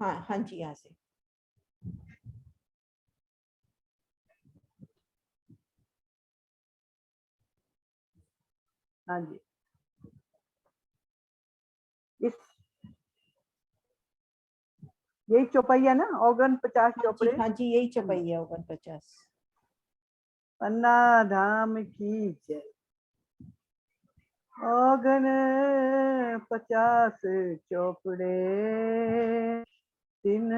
हाँ हाँ जी, यहाँ से। हाँ जी, इस यही चौपाई है ना, औगन 50 चौपड़े। हाँ जी, यही चौपाई है 49। पन्ना धाम की जय। औगन 50 चौपड़े, तीन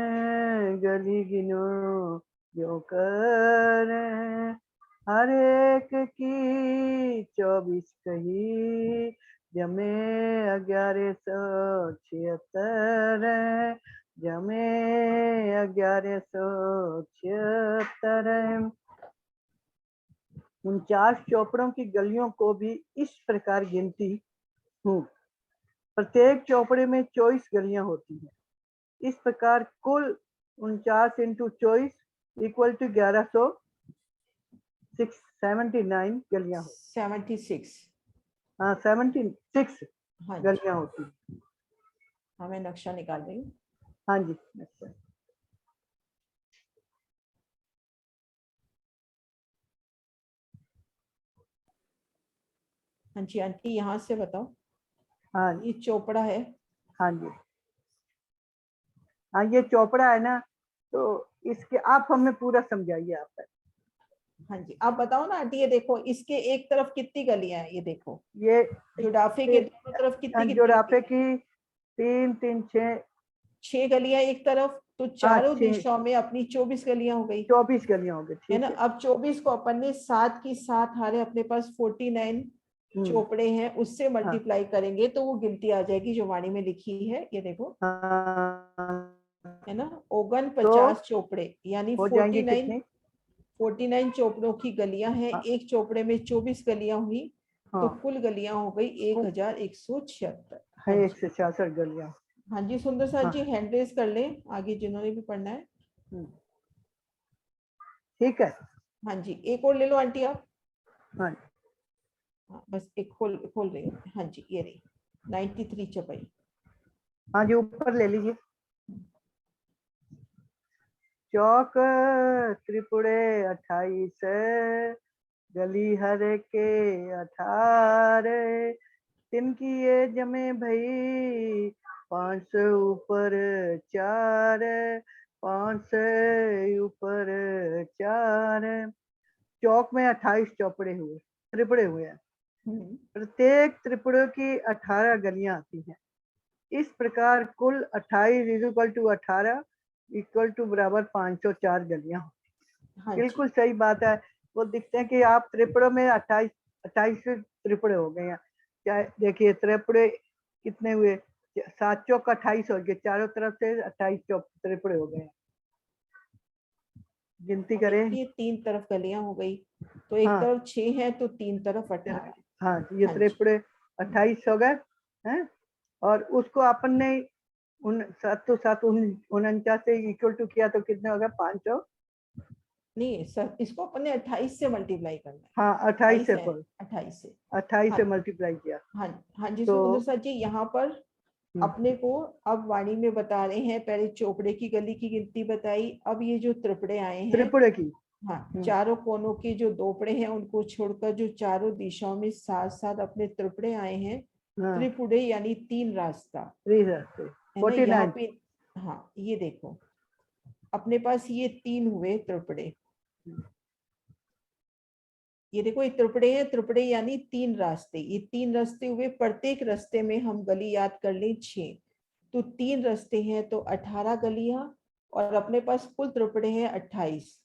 गली गिनो जो कर, हर एक की 24 कही, जमे 1176, जमे 1176। 49 चौपड़ों की गलियों को भी इस प्रकार गिनती हूँ। प्रत्येक चौपड़े में 24 गलियां होती हैं। इस प्रकार कुल 49 इंटू 24 इक्वल टू 1179 गलियां होती। 76। हाँ, 76 हाँ जी, गलियां होती हैं। हाँ मैं नक्शा निकाल रही हूँ। हाँ जी, अच्छा। हाँ जी आंटी, यहाँ से बताओ, हाँ ये चोपड़ा है। हाँ जी, हाँ ये चौपड़ा है ना, तो इसके आप हमें पूरा समझाइए आप। हाँ जी, आप बताओ ना आंटी, ये देखो इसके एक तरफ कितनी गलियां हैं, ये देखो ये जुड़ाफे के दोनों तरफ कितनी कितनी जोराफे गलियां हैं? की 3 3 6, 6 गलियां एक तरफ, तो हाँ चारों 6, दिशाओं में अपनी 24 गलियां हो गई, 24 गलियां हो गई, है ना। ठीक है। अब 24 को अपन ने 7 की 7 हारे अपने पास 49 चोपड़े हैं, उससे हाँ मल्टीप्लाई करेंगे तो वो गिनती आ जाएगी जो वाणी में लिखी है, ये देखो, हाँ, है ना। 49 तो चोपड़े यानी हो जाएंगे 49, कितने? 49 चोपड़ों की गलियां हैं, हाँ एक चोपड़े में 24 गलियां हुई, तो हाँ, कुल गलियां हो गई 1176। है हाँ जी, 166 गलियां। हाँ जी सुंदर सर हाँ, जी, हैंड रेज कर लें आगे जिन्होंने भी पढ़ना है। ठीक है। हाँ जी, एक और ले लो आंटी आप। हाँ हाँ बस एक खोल खोल रही हूँ, हाँ जी ये रही 93 चौपाई। हाँ जी, ऊपर ले लीजिए। चौक त्रिपुरे 28, गली हर के 18, तिनकी ये जमे भई 500 ऊपर 4, 500 ऊपर 4। चौक में 28 चौपड़े हुए, त्रिपड़े हुए हैं। प्रत्येक त्रिपुड़े की 18 गलियां आती हैं। इस प्रकार कुल 28 इक्वल टू 18 इक्वल टू बराबर 504 गलियां होती हाँ हैं। जी, बिल्कुल सही बात है। वो दिखते हैं कि आप त्रिपुड़ों में 28 त्रिपुड़े हो गए हैं। चाहे देखिए त्रिपुड़े कितने हुए, 7 चौक 28 हो गए, चारों तरफ से 28 चौक त्रिपुड़े हो गए। गिनती अब करें। देखिए 3 तरफ गलियां हो गई, तो एक हाँ तरफ 6 है तो 3 तरफ 18। हाँ, ये हाँ जी, त्रिपुड़े 28 हो गए हैं। और उसको अपन ने उन 7 तो 7 49 से इक्वल टू किया तो कितने हो गए? 500। नहीं सर, इसको अपन ने 28 से मल्टीप्लाई करना है। हाँ 28 28 से है, पर 28 से। 28 हाँ से मल्टीप्लाई किया हाँ, हाँ जी तो सुंदर सर जी, यहाँ पर हम्म, अपने को अब वाणी में बता रहे हैं, पहले चोपड़े की गली की गिनती बताई, अब ये जो त्रिपड़े आए हैं, त्रिपुरे की। हाँ चारों कोनों के जो दोपड़े हैं उनको छोड़कर जो चारों दिशाओं में साथ साथ अपने त्रिपड़े आए हैं, हाँ त्रिपुड़े यानी 3 रास्ता, 3 है ना यहाँ 49। पे। हाँ ये देखो, अपने पास ये 3 हुए त्रिपड़े, ये देखो ये त्रिपड़े हैं, त्रिपड़े यानी 3 रास्ते, ये 3 रास्ते हुए, प्रत्येक रास्ते में हम गली याद कर लें 6, तो 3 रास्ते हैं तो 18 गलियां, और अपने पास कुल त्रिपड़े हैं 28,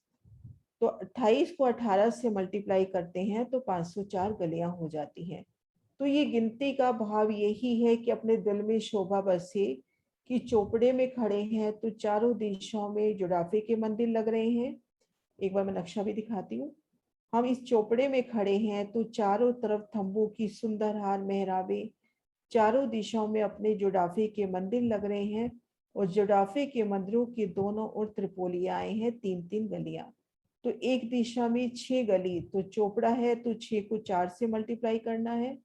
तो 28 को 18 से मल्टीप्लाई करते हैं तो 504 गलियां हो जाती हैं। तो ये गिनती का भाव यही है कि अपने दिल में शोभा बसे कि चोपड़े में खड़े हैं तो चारों दिशाओं में जुड़ाफे के मंदिर लग रहे हैं। एक बार मैं नक्शा भी दिखाती हूँ। हम इस चोपड़े में खड़े हैं तो चारों तरफ तंबू की सुंदर हार मेहराबे, चारों दिशाओं में अपने जुड़ाफे के मंदिर लग रहे हैं, और जुड़ाफे के मंदिरों के दोनों ओर त्रिपोलियां आए हैं, 3 3 गलियां, तो एक दिशा में 6 गली, तो चोपड़ा है तो 6 को 4 से मल्टीप्लाई करना है,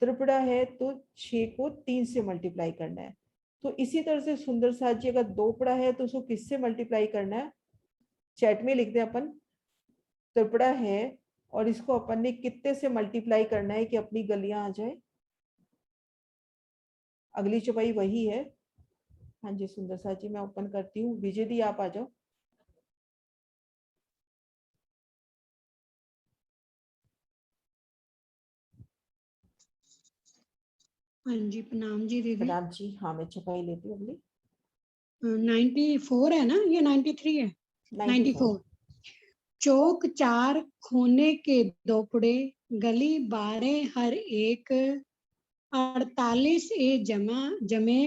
त्रिपुरा है तो 6 को 3 से मल्टीप्लाई करना है, तो इसी तरह से सुंदर साथ जी अगर दोपड़ा है तो उसको किससे मल्टीप्लाई करना है, चैट में लिख दें अपन। त्रिपड़ा है और इसको अपन ने कितने से मल्टीप्लाई करना है कि अपनी गलियां आ जाए। अगली चौपाई वही है। हाँ जी सुंदर साथ जी मैं ओपन करती हूँ। विजय दी आप आ जाओ। हाँ जी प्रणाम जी दीदी। प्रणाम जी। हाँ मैं चौपाई लेती हूँ अगली। 94 है ना, ये 93 है? 94। चौक 4 खूने के दोपड़े, गली 12 हर एक, 48 ए जमे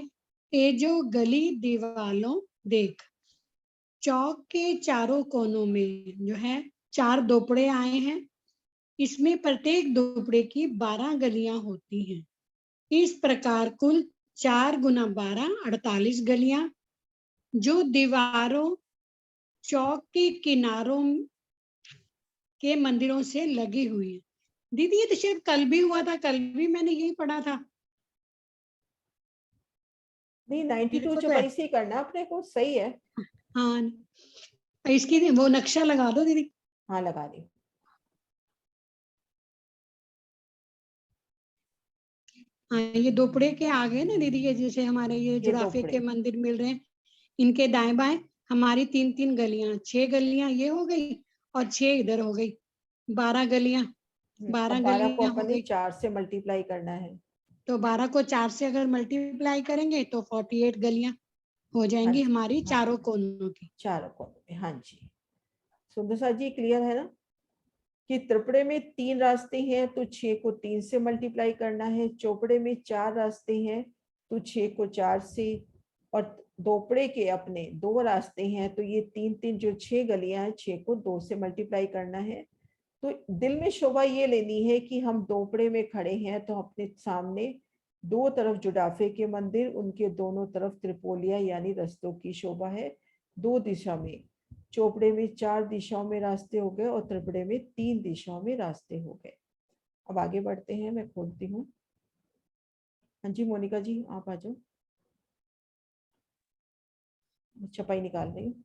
ए जो गली दीवालों देख। चौक के चारों कोनों में जो है 4 दोपड़े आए हैं। इसमें प्रत्येक दोपड़े की 12 गलियां होती हैं। इस प्रकार कुल 4 गुना 12 48 गलियां जो दीवारों चौक के किनारों के मंदिरों से लगी हुई है। दीदी ये तो शायद कल भी हुआ था, कल भी मैंने यही पढ़ा था। नहीं मेरे 92 को तो चौपाई से ही करना अपने को, सही है। हाँ इसकी वो नक्शा लगा दो दीदी। हाँ लगा दी। हाँ ये दोपड़े के आगे ना दीदी, ये जैसे हमारे ये जुड़ाफे दोपड़े के मंदिर मिल रहे हैं, इनके दाएं बाएं हमारी 3-3 गलियां, 6 गलियां ये हो गई और 6 इधर हो गई, 12 गलियां, 12 अब 12 को गलियां हो अपन ने गई। 4 से मल्टीप्लाई करना है। तो 12 को 4 से अगर मल्टीप्लाई करेंगे तो 48 गलियां हो हाँ जाएंगी जी हमारी हाँ चारों कोनों की। चारों कोनों में। हाँ जी सुंदर साथ जी क्लियर है ना कि त्रिपड़े में 3 रास्ते हैं तो 6 को 3 से मल्टीप्लाई करना है। चौपड़े में 4 रास्ते हैं तो 6 को 4 से, और दोपड़े के अपने 2 रास्ते हैं तो ये 3-3 जो 6 गलियां हैं 6 को 2 से मल्टीप्लाई करना है। तो दिल में शोभा ये लेनी है कि हम दोपड़े में खड़े हैं तो अपने सामने दो तरफ जुड़ाफे के मंदिर, उनके दोनों तरफ त्रिपोलिया यानी रस्तों की शोभा है। 2 दिशा में, चौपड़े में 4 दिशाओं में रास्ते हो गए और त्रिपड़े में 3 दिशाओं में रास्ते हो गए। अब आगे बढ़ते हैं, मैं खोलती हूँ। हाँ जी मोनिका जी आप आ जाओ, छपाई निकाल रही हूँ।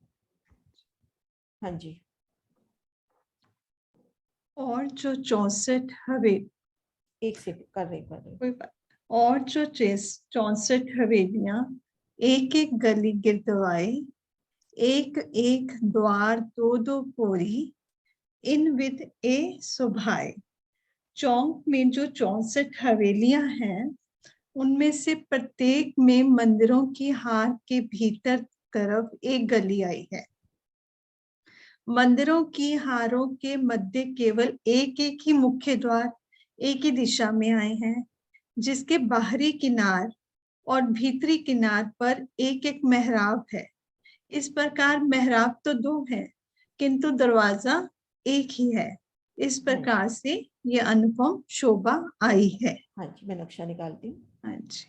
हाँ जी। और जो 64 हवे एक सेकंड कर रही। कोई बात। और जो 64 हवेलियां एक एक गली गिरदवाई, एक एक द्वार 2-2 पोरी, इन विध ए सुभाए। चौक में जो 64 हवेलियां हैं उनमें से प्रत्येक में मंदिरों की हार के भीतर तरफ एक गली आई है। मंदिरों की हारों के मध्य केवल एक एक ही मुख्य द्वार एक ही दिशा में आए हैं, जिसके बाहरी किनार और भीतरी किनार पर एक एक मेहराब है। इस प्रकार मेहराब तो 2 है किंतु दरवाजा एक ही है। इस प्रकार से ये अनुपम शोभा आई है। हाँ जी मैं नक्शा निकालती हूँ। हाँ जी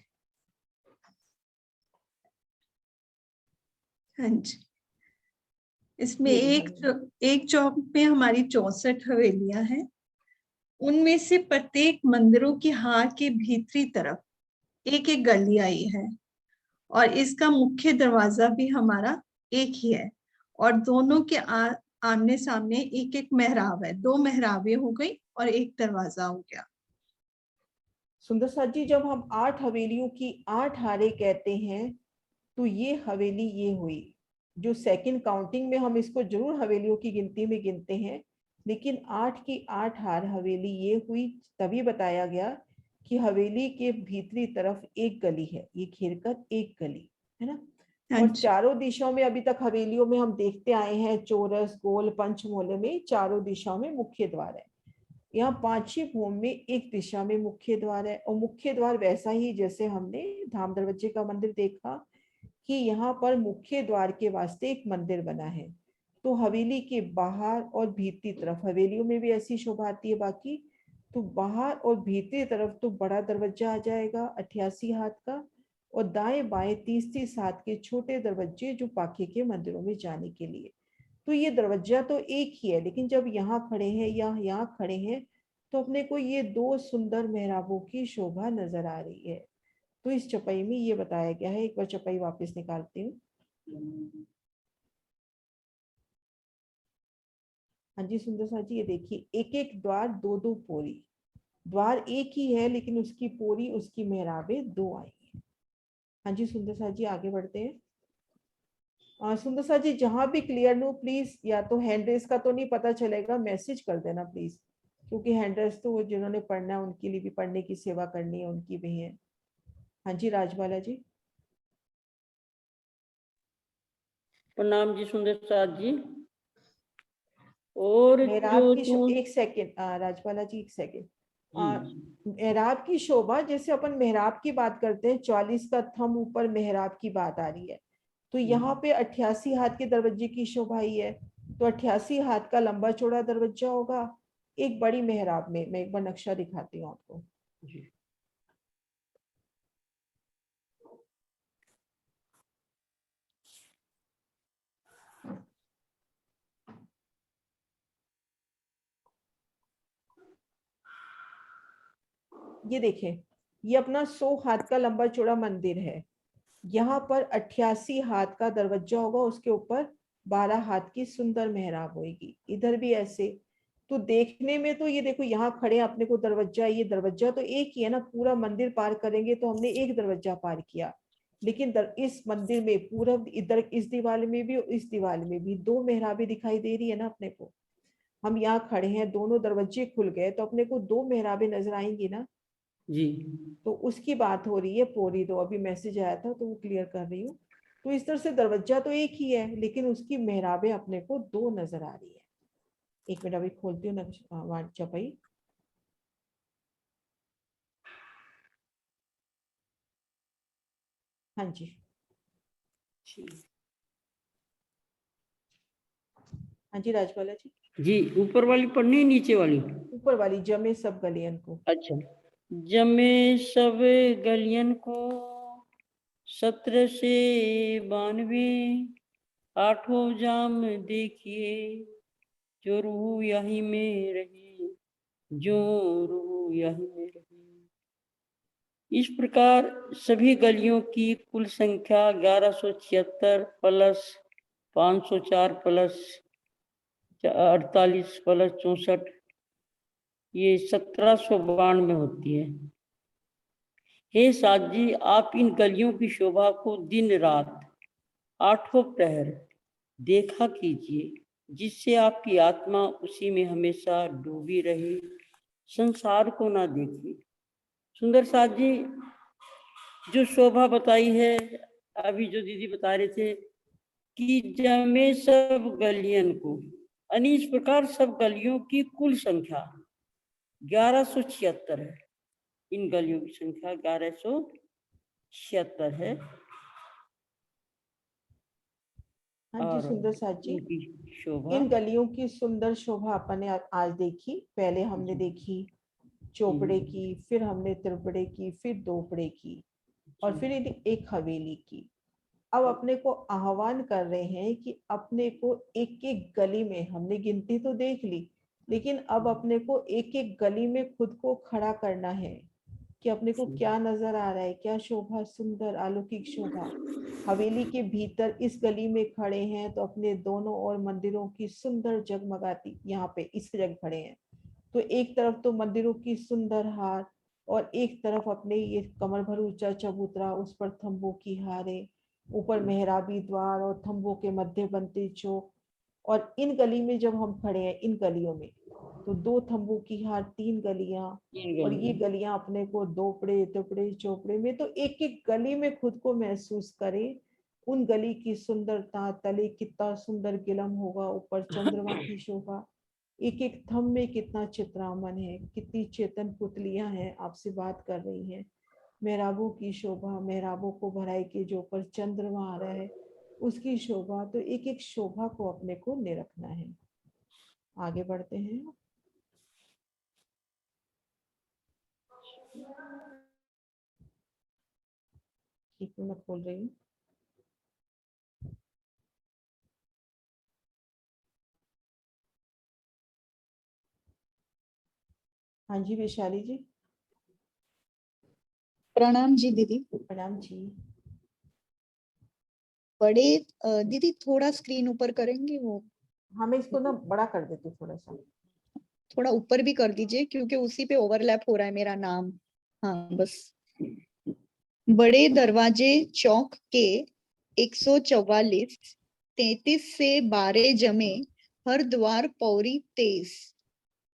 हाँ जी। इसमें एक चौक में हमारी 64 हवेलियां हैं। उनमें से प्रत्येक मंदिरों की हार के भीतरी तरफ एक एक गली आई है और इसका मुख्य दरवाजा भी हमारा एक ही है और दोनों के आमने सामने एक एक मेहराब है। 2 मेहराबें हो गई और एक दरवाजा हो गया। सुंदर साथ जी जब हम 8 हवेलियों की 8 हारें कहते हैं तो ये हवेली ये हुई। जो सेकंड काउंटिंग में हम इसको जरूर हवेलियों की गिनती में गिनते हैं, लेकिन 8 की 8 हार हवेली ये हुई। तभी बताया गया कि हवेली के भीतरी तरफ एक गली है, ये घेर कर एक गली है ना। और चारों दिशाओं में अभी तक हवेलियों में हम देखते आए हैं चौरस गोल पंचमोले में चारों दिशाओं में मुख्य द्वार है। यहाँ पांचवी भूमि में एक दिशा में मुख्य द्वार है और मुख्य द्वार वैसा ही जैसे हमने धाम दरवाजे का मंदिर देखा कि यहाँ पर मुख्य द्वार के वास्ते एक मंदिर बना है। तो हवेली के बाहर और भीतरी तरफ, हवेलियों में भी ऐसी शोभा आती है बाकी, तो बाहर और भीतरी तरफ तो बड़ा दरवाजा आ जाएगा 88 हाथ का और दाएं बाएं 30-30 हाथ के छोटे दरवाजे जो पाखे के मंदिरों में जाने के लिए। तो ये दरवाजा तो एक ही है, लेकिन जब यहाँ खड़े हैं या यहाँ खड़े हैं तो अपने को ये 2 सुंदर मेहराबों की शोभा नजर आ रही है। तो इस चौपाई में ये बताया गया है। एक बार चौपाई वापस निकालती हूँ। हाँ जी सुंदर सा जी, ये देखिए, एक एक द्वार दो दो पोरी, द्वार एक ही है लेकिन उसकी पोरी, उसकी मेहराबे दो आई है। हाँ जी सुंदर सा जी, आगे बढ़ते हैं। सुंदर सा जी, जहां भी क्लियर नो प्लीज, या तो हैंड रेस का तो नहीं पता चलेगा, मैसेज कर देना प्लीज, क्योंकि हैंड रेस तो वो जिन्होंने पढ़ना है उनके लिए भी, पढ़ने की सेवा करनी है उनकी भी है। हाँ जी राजबाला जी। प्रणाम जी सुंदर साथ जी। और मेहराब जो की तू एक सेकेंड राजबाला जी, एक सेकेंड। जी मेहराब की शोभा, जैसे अपन मेहराब की बात करते हैं, 44 का थंब ऊपर मेहराब की बात आ रही है, तो यहाँ पे 88 हाथ के दरवाजे की शोभा ही है, तो 88 हाथ का लंबा चौड़ा दरवाजा होगा एक बड़ी मेहराब में। मैं एक बार नक्शा दिखाती हूँ आपको। जी ये देखें, ये अपना 100 हाथ का लंबा चौड़ा मंदिर है, यहाँ पर 88 हाथ का दरवाजा होगा, उसके ऊपर 12 हाथ की सुंदर मेहराब होगी, इधर भी ऐसे। तो देखने में तो ये देखो, यहाँ खड़े अपने को दरवाजा, ये दरवाजा तो एक ही है ना, पूरा मंदिर पार करेंगे तो हमने एक दरवाजा पार किया, लेकिन इस मंदिर में पूरा इधर इस दीवार में भी और इस दीवार में भी दो मेहराबें दिखाई दे रही है ना अपने को। हम यहाँ खड़े हैं, दोनों दरवाजे खुल गए तो अपने को दो मेहराबें नजर आएंगी ना, जी तो उसकी बात हो रही है। पोरी दो, अभी मैसेज आया था तो वो क्लियर कर रही हूँ। तो इस तरह से दरवाजा तो एक ही है लेकिन उसकी मेहराबें अपने को दो नजर आ रही है। एक मिनट, अभी खोलती हूँ चपाई। हाँ जी हाँ जी राजबाला जी। जी ऊपर वाली पढ़नी है नीचे वाली? ऊपर वाली, जमे सब गलियन को। अच्छा। जमे सब गलियन को 17 से 92 आठों जाम देखिए, जो रूह यही में रही, जो रूह यही में रही। इस प्रकार सभी गलियों की कुल संख्या 1176 प्लस 504 प्लस 48 प्लस 64, ये 1792 होती है। हे साथ जी, आप इन गलियों की शोभा को दिन रात आठों प्रहर देखा कीजिए, जिससे आपकी आत्मा उसी में हमेशा डूबी रहे, संसार को ना देखे। सुंदर साथ जी, जो शोभा बताई है, अभी जो दीदी बता रहे थे कि जमे सब गलियन को, यानी इस प्रकार सब गलियों की कुल संख्या 1176 है। इन गलियों की संख्या 1176 है। हाँ जी और सुंदर साथ जी, इनकी शोभा इन गलियों की सुंदर शोभा अपन ने आज देखी। पहले हमने देखी चौपड़े की, फिर हमने त्रिपड़े की, फिर दोपड़े की, और फिर एक हवेली की। अब अपने को आह्वान कर रहे हैं कि अपने को एक एक गली में, हमने गिनती तो देख ली, लेकिन अब अपने को एक एक गली में खुद को खड़ा करना है कि अपने को क्या नजर आ रहा है, क्या शोभा, सुंदर अलौकिक शोभा। हवेली के भीतर इस गली में खड़े हैं तो अपने दोनों ओर मंदिरों की सुंदर जगमगाती, यहाँ पे इस जगह खड़े हैं तो एक तरफ तो मंदिरों की सुंदर हार, और एक तरफ अपने ये कमर भर ऊंचा चबूतरा, उस पर थंबों की हारे, ऊपर मेहराबी द्वार और थंबों के मध्य बनते चौक। और इन गली में जब हम खड़े हैं, इन गलियों में तो दो थंबों की हार, तीन गलियां, और ये गलियां अपने को दोपड़े तिपड़े चौपड़े में, तो एक एक गली में खुद को महसूस करें। उन गली की सुंदरता, तले कितना सुंदर गिलम होगा, ऊपर चंद्रमा की शोभा, एक एक थंब में कितना चित्रामन है, कितनी चेतन पुतलियां हैं आपसे बात कर रही हैं। मेहराबों की शोभा, मेहराबों को भराई के जो ऊपर चंद्रमा आ रहा है उसकी शोभा, तो एक एक शोभा को अपने को निरखना है। आगे बढ़ते हैं। ठीक है, मैं खोल रही हूँ। हाँ जी वैशाली जी। प्रणाम जी दीदी। प्रणाम जी। बड़े दीदी थोड़ा स्क्रीन ऊपर करेंगे, वो हाँ मैं इसको ना बड़ा कर देती हूँ थोड़ा सा। थोड़ा ऊपर भी कर दीजिए क्योंकि उसी पे ओवरलैप हो रहा है मेरा नाम। हाँ बस। बड़े दरवाजे चौक के 144 33 से 12 जमे, हर द्वार पौरी 23।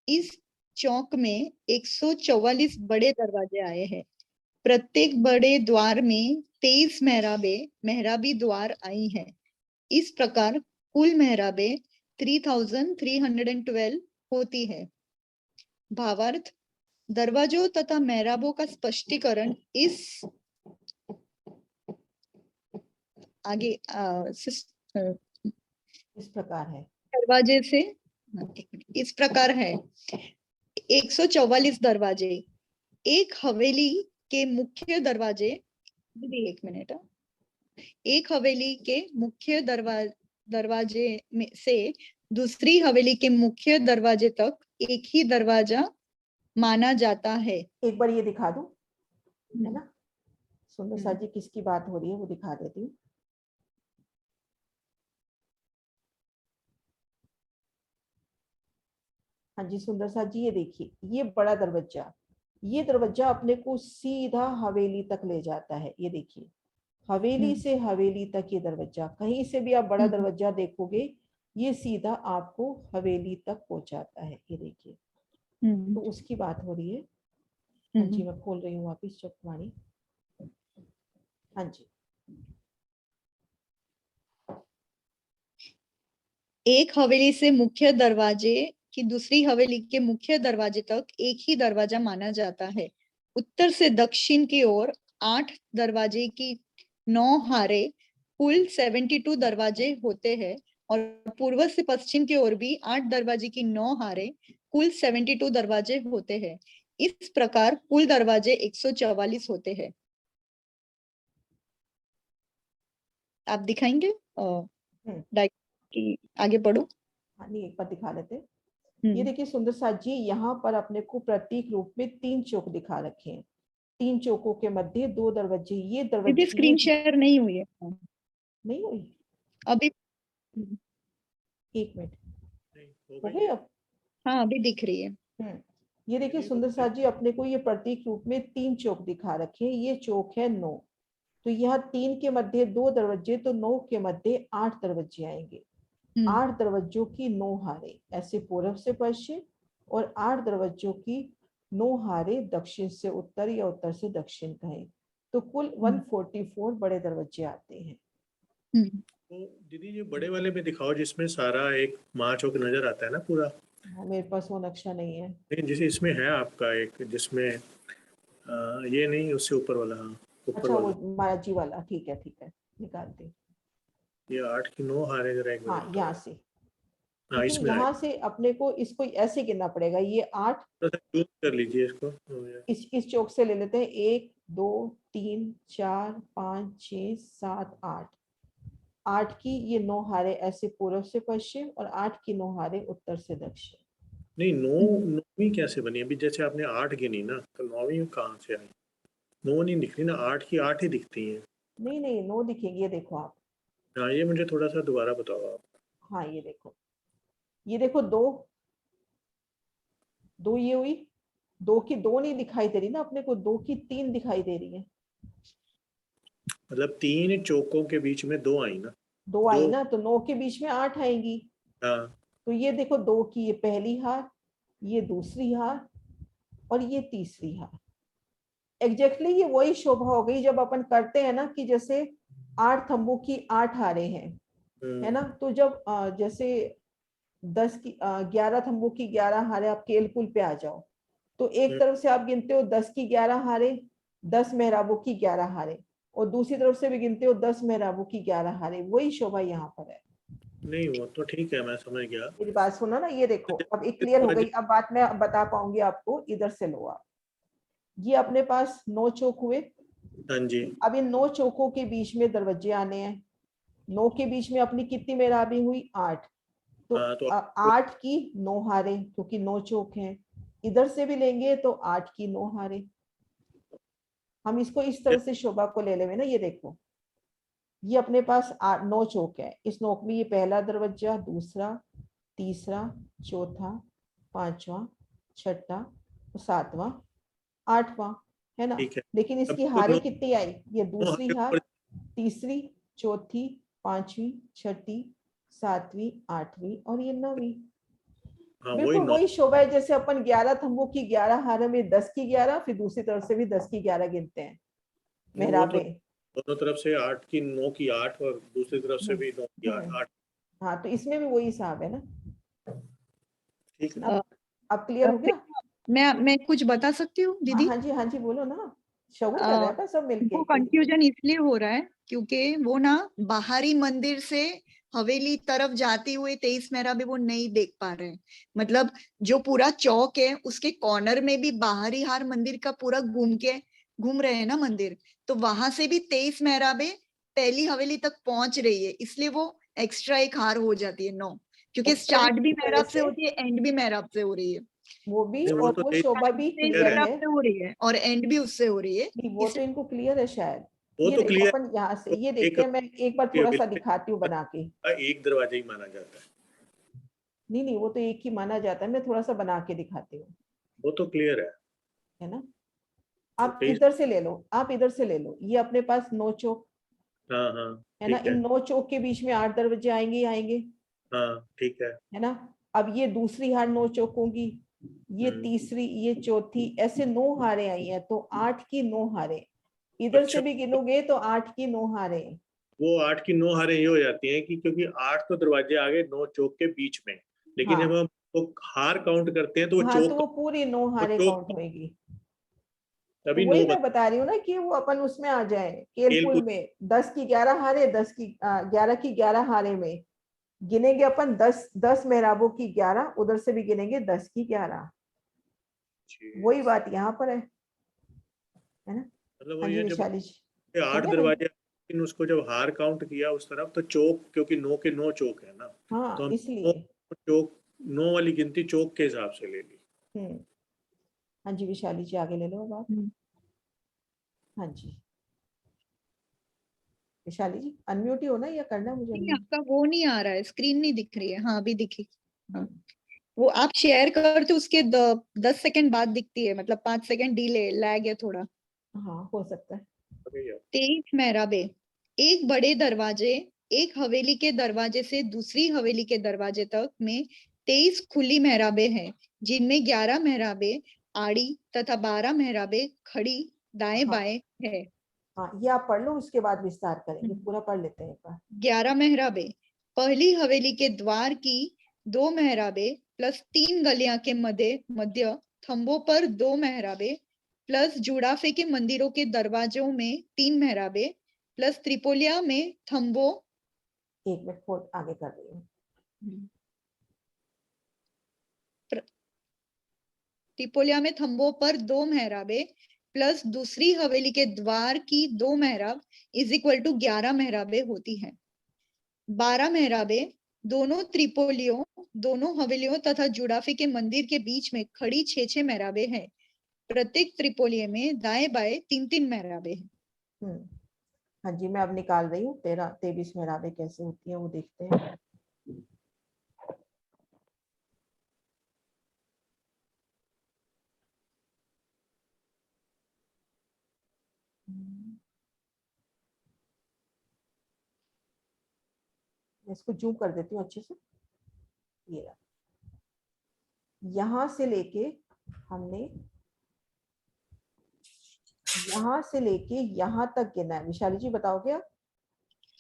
इस चौक में 144 बड़े दरवाजे आए हैं। प्रत्येक बड़े द्वार में 23 मेहराबी द्वार आई हैं। इस प्रकार कुल मेहराबें 3312 होती है। भावार्थ, दरवाजों तथा मेहराबों का स्पष्टीकरण इस आगे इस प्रकार है। दरवाजे से इस प्रकार है। 144 दरवाजे। एक हवेली के मुख्य दरवाजे, दीदी एक मिनट, एक हवेली के मुख्य दरवाजे में से दूसरी हवेली के मुख्य दरवाजे तक एक ही दरवाजा माना जाता है। एक बार ये दिखा दूं, है ना। सुंदर सा जी किसकी बात हो रही है वो दिखा देती हूँ। हाँ जी सुंदर सा जी, ये देखिए ये बड़ा दरवाजा, ये दरवाजा अपने को सीधा हवेली तक ले जाता है। ये देखिए हवेली से हवेली तक ये दरवाजा, कहीं से भी आप बड़ा दरवाजा देखोगे ये सीधा आपको हवेली तक पहुंचाता है। ये देखिए तो उसकी बात हो रही है। हाँ जी मैं खोल रही हूँ वापिस चकवाणी। हाँ जी। एक हवेली से मुख्य दरवाजे की दूसरी हवेली के मुख्य दरवाजे तक एक ही दरवाजा माना जाता है। उत्तर से दक्षिण की ओर 8 दरवाजे की 9 हारे, कुल 72 दरवाजे होते हैं। और पूर्व से पश्चिम की ओर भी 8 दरवाजे की 9 हारे, कुल 72 दरवाजे होते हैं। इस प्रकार कुल दरवाजे 144 होते हैं। आप दिखाएंगे कि आगे पढ़ो। हाँ नहीं एक बार दिखा लेते। ये देखिए सुंदर साथ जी, यहाँ पर अपने को प्रतीक रूप में 3 चौक दिखा रखे हैं। 3 चौकों के मध्य 2 दरवाजे। ये दरवाजे स्क्रीन शेयर नहीं हुई है नहीं हुई अभी। 1 मिनट हो गई अब। हाँ अभी दिख रही है। ये देखिए सुंदर साथ जी, अपने को ये प्रतीक रूप में 3 चौक दिखा रखे हैं। ये चौक है 9, तो यहाँ 3 के मध्य 2 दरवाजे, तो 9 के मध्य 8 दरवाजे आएंगे। 8 दरवाजों की 9 हारे ऐसे पूर्व से पश्चिम, और 8 दरवाजों की 9 हारे दक्षिण से उत्तर या उत्तर से दक्षिण कहें, तो कुल 144 बड़े दरवाजे आते हैं। तो दीदी जो बड़े वाले में दिखाओ जिसमें सारा एक माँ चौक नजर आता है ना पूरा। मेरे पास वो नक्शा नहीं है। नहीं जैसे इसमें है आपका एक जिसमें ये नहीं उससे ऊपर वाला। हाँ ऊपर अच्छा वाला वो महाराज जी वाला, ठीक है निकालते। ये 8 की 9 हारे जरा एक बार हाँ यहाँ से, हाँ लेकिन इसमें यहाँ से अपने को इसको ऐसे गिनना पड़ेगा। ये 8 जूम कर लीजिए इसको। इस चौक से ले लेते हैं। 1 2 3 4 5 6 7 8। 8 की ये 9 हारे ऐसे पूर्व से पश्चिम, और 8 की 9 हारे उत्तर से दक्षिण। नहीं 9वीं कैसे बनी अभी? जैसे आपने 8 गिनी ना, तो 9वीं कहाँ से आई? 9 नहीं दिख रही ना, 8 की 8 ही दिखती है। नहीं 9 दिखेगी, ये देखो आप। हाँ ये मुझे थोड़ा सा दोबारा बताओ आप। हाँ ये देखो 2 2 ये हुई। 2 की 2 नहीं दिखाई दे रही ना अपने को, 2 की 3 दिखाई दे रही है। मतलब 3 चौकों के बीच में 2 आई ना। 2 आई ना, तो 9 के बीच में 8 आएंगी। हाँ तो ये देखो 2 की ये पहली हार, ये दूसरी हार, और ये तीसरी हार। एग्जैक्टली ये वही शोभा हो गई जब अपन करते हैं ना, कि जैसे 8 थंबों की 8 हारें हैं, है ना। तो जब जैसे 11 थंबों की 11 हारें, आप केल पुल पे आ जाओ, तो एक तरफ से आप गिनते हो 10 की 11 हारें, 10 मेहराबों की 11 हारें, और दूसरी तरफ से भी गिनते हो 10 मेहराबों की 11 हारें। वही शोभा यहाँ पर है। नहीं वो तो ठीक है, मैं समझ गया। मेरी बात सुनो ना, ये देखो अब एक क्लियर हो गई। अब बात मैं बता पाऊंगी आपको, इधर से लो आप। ये अपने पास 9 चौक हुए। हाँ जी। अब इन 9 चौकों के बीच में दरवाजे आने हैं। 9 के बीच में अपनी कितनी मेहराबी हुई? 8। तो हाँ तो 8 की 9 हारे, क्योंकि 9 चौक हैं। इधर से भी लेंगे तो 8 की 9 हारे। हम इसको इस तरह से शोभा को ले लेंगे ना, ये देखो ये अपने पास 9 चौक है, इस नोक में ये पहला दरवाजा, दूसरा, तीसरा, चौथा, पांचवा, छठा, सातवां, आठवां, है ना। ठीक है। लेकिन इसकी अब तो हारें नौ- कितनी आई, ये दूसरी हारें हार, ऊपर- तीसरी, चौथी, पांचवी, छठी, सातवीं, आठवीं और ये 9वीं। हाँ वही बिल्कुल 9। वही शोभा है जैसे अपन 11 थंबों की 11 हारों में 10 की 11, फिर दूसरी तरफ से भी 10 की 11 गिनते हैं वो तो मेहराबे। दोनों तरफ से 8 की 9 की 8 और दूसरी तरफ से भी 9 की 8। हाँ तो इसमें भी वही हिसाब है ना। ठीक है। अब अब क्लियर हो गया। मैं कुछ बता सकती हूँ दीदी? हाँ जी बोलो ना, शगुन कर रहे हैं अपन सब मिलके। वो कंफ्यूजन इसलिए हो रहा है क्योंकि वो ना बाहरी मंदिर से हवेली तरफ जाती हुए 23 मेहराबे वो नहीं देख पा रहे हैं। मतलब जो पूरा चौक है उसके कॉर्नर में भी बाहरी हार मंदिर का पूरा घूम रहे हैं ना मंदिर, तो वहां से भी 23 मेहराबे पहली हवेली तक पहुंच रही है, इसलिए वो एक्स्ट्रा एक हार हो जाती है 9, क्योंकि स्टार्ट भी मेहराब से होती है, एंड भी मेहराब से हो रही है। वो भी नहीं, वो और तो वो तेईस शोभा भी क्लियर मेहराब है। से हो रही है और एंड भी उससे हो रही है। नहीं, वो तो इनको क्लियर है शायद। वो ये तो देखो क्लियर। अपन यहाँ से ये एक देखते हैं, मैं एक बार थोड़ा सा दिखाती हूँ बना के। एक दरवाजा ही माना जाता है। नहीं वो तो एक ही माना जाता है, मैं थोड़ा सा बना के दिखाती हूँ, वो तो क्लियर है ना। तो आप 23। इधर से ले लो, आप इधर से ले लो, ये अपने पास 9 चौक हाँ हाँ है ना, ठीक है। इन 9 चौक के बीच में 8 दरवाजे आएंगे ही आएंगे, हाँ ठीक है। है ना। अब ये दूसरी हार 9 चौक होगी, ये तीसरी, ये चौथी, ऐसे 9 हारें आई हैं, तो 8 की 9 हारें। इधर अच्छा, से भी गिनोगे तो 8 की 9 हारें। वो 8 की 9 हारें ये हो जाती हैं कि क्योंकि 8 तो दरवाजे आ गए 9 चौक के बीच में, लेकिन जब हाँ हम वो हार काउंट करते हैं तो वो हाँ, तो चौक वो पूरी 9 वो हारें काउंट चौक होएगी। तो तभी 9 वही मैं बता रही हूँ ना कि वो अपन उसमें आ जाए केलपुल में 10 की 11 हारे, 10 की 11 की 11 हारे में गिनेंगे अपन 10 मेहराबों की 11, उधर से भी गिनेंगे 10 की 11। वही बात यहाँ पर है ना। मतलब वो हाँ जी ये जब विशाली जी, हो 8 गया ना। दरवाजे, लेकिन उसको जब हार काउंट किया उस तरफ तो चौक, क्योंकि 9 के 9 चौक है ना, हाँ तो हम इसलिए। चौक 9 वाली गिनती चौक के हिसाब से ले ली। हाँ जी विशाली जी, आगे ले लो अब आप। हाँ जी विशाली जी, अनम्यूट ही हो ना, या करना है मुझे नहीं, unmute? आपका वो नहीं आ रहा है, स्क्रीन नहीं दिख रही है। हाँ अभी दिखी। हाँ, वो आप शेयर करते उसके 10 सेकंड बाद दिखती है, मतलब 5 सेकंड डिले लैग है थोड़ा। हाँ हो सकता है। 23 मेहराबे, एक बड़े दरवाजे, एक हवेली के दरवाजे से दूसरी हवेली के दरवाजे तक में 23 खुली मेहराबे हैं, जिनमें 11 मेहराबे आड़ी तथा 12 मेहराबे खड़ी दाएं हाँ बाएं है। हाँ, ये आप पढ़ लो, उसके बाद विस्तार करेंगे, पूरा पढ़ लेते हैं एक बार। 11 मेहराबे, पहली हवेली के द्वार की 2 मेहराबे प्लस 3 गलियां के मध्य थंबों पर 2 मेहराबे प्लस जुड़ाफे के मंदिरों के दरवाजों में 3 मेहराबे प्लस त्रिपोलिया में थंबों। एक मिनट फोन आगे कर रही हूँ। त्रिपोलिया में थंबों पर 2 मेहराबे प्लस दूसरी हवेली के द्वार की 2 मेहराब इज इक्वल टू 11 मेहराबे होती है। 12 मेहराबे दोनों त्रिपोलियों, दोनों हवेलियों तथा जुड़ाफे के मंदिर के बीच में खड़ी 6-6 मेहराबे हैं। प्रत्येक त्रिपोलिये में दाएं बाएं 3-3 मेहराबे हैं। हाँ जी, मैं अब निकाल रही हूँ 23 मेहराबे कैसे होती है वो देखते हैं। इसको जूम कर देती हूँ अच्छे से। ये रहा, यहां से लेके हमने यहां से लेके यहां तक गिना है। विशाली जी बताओगे आप?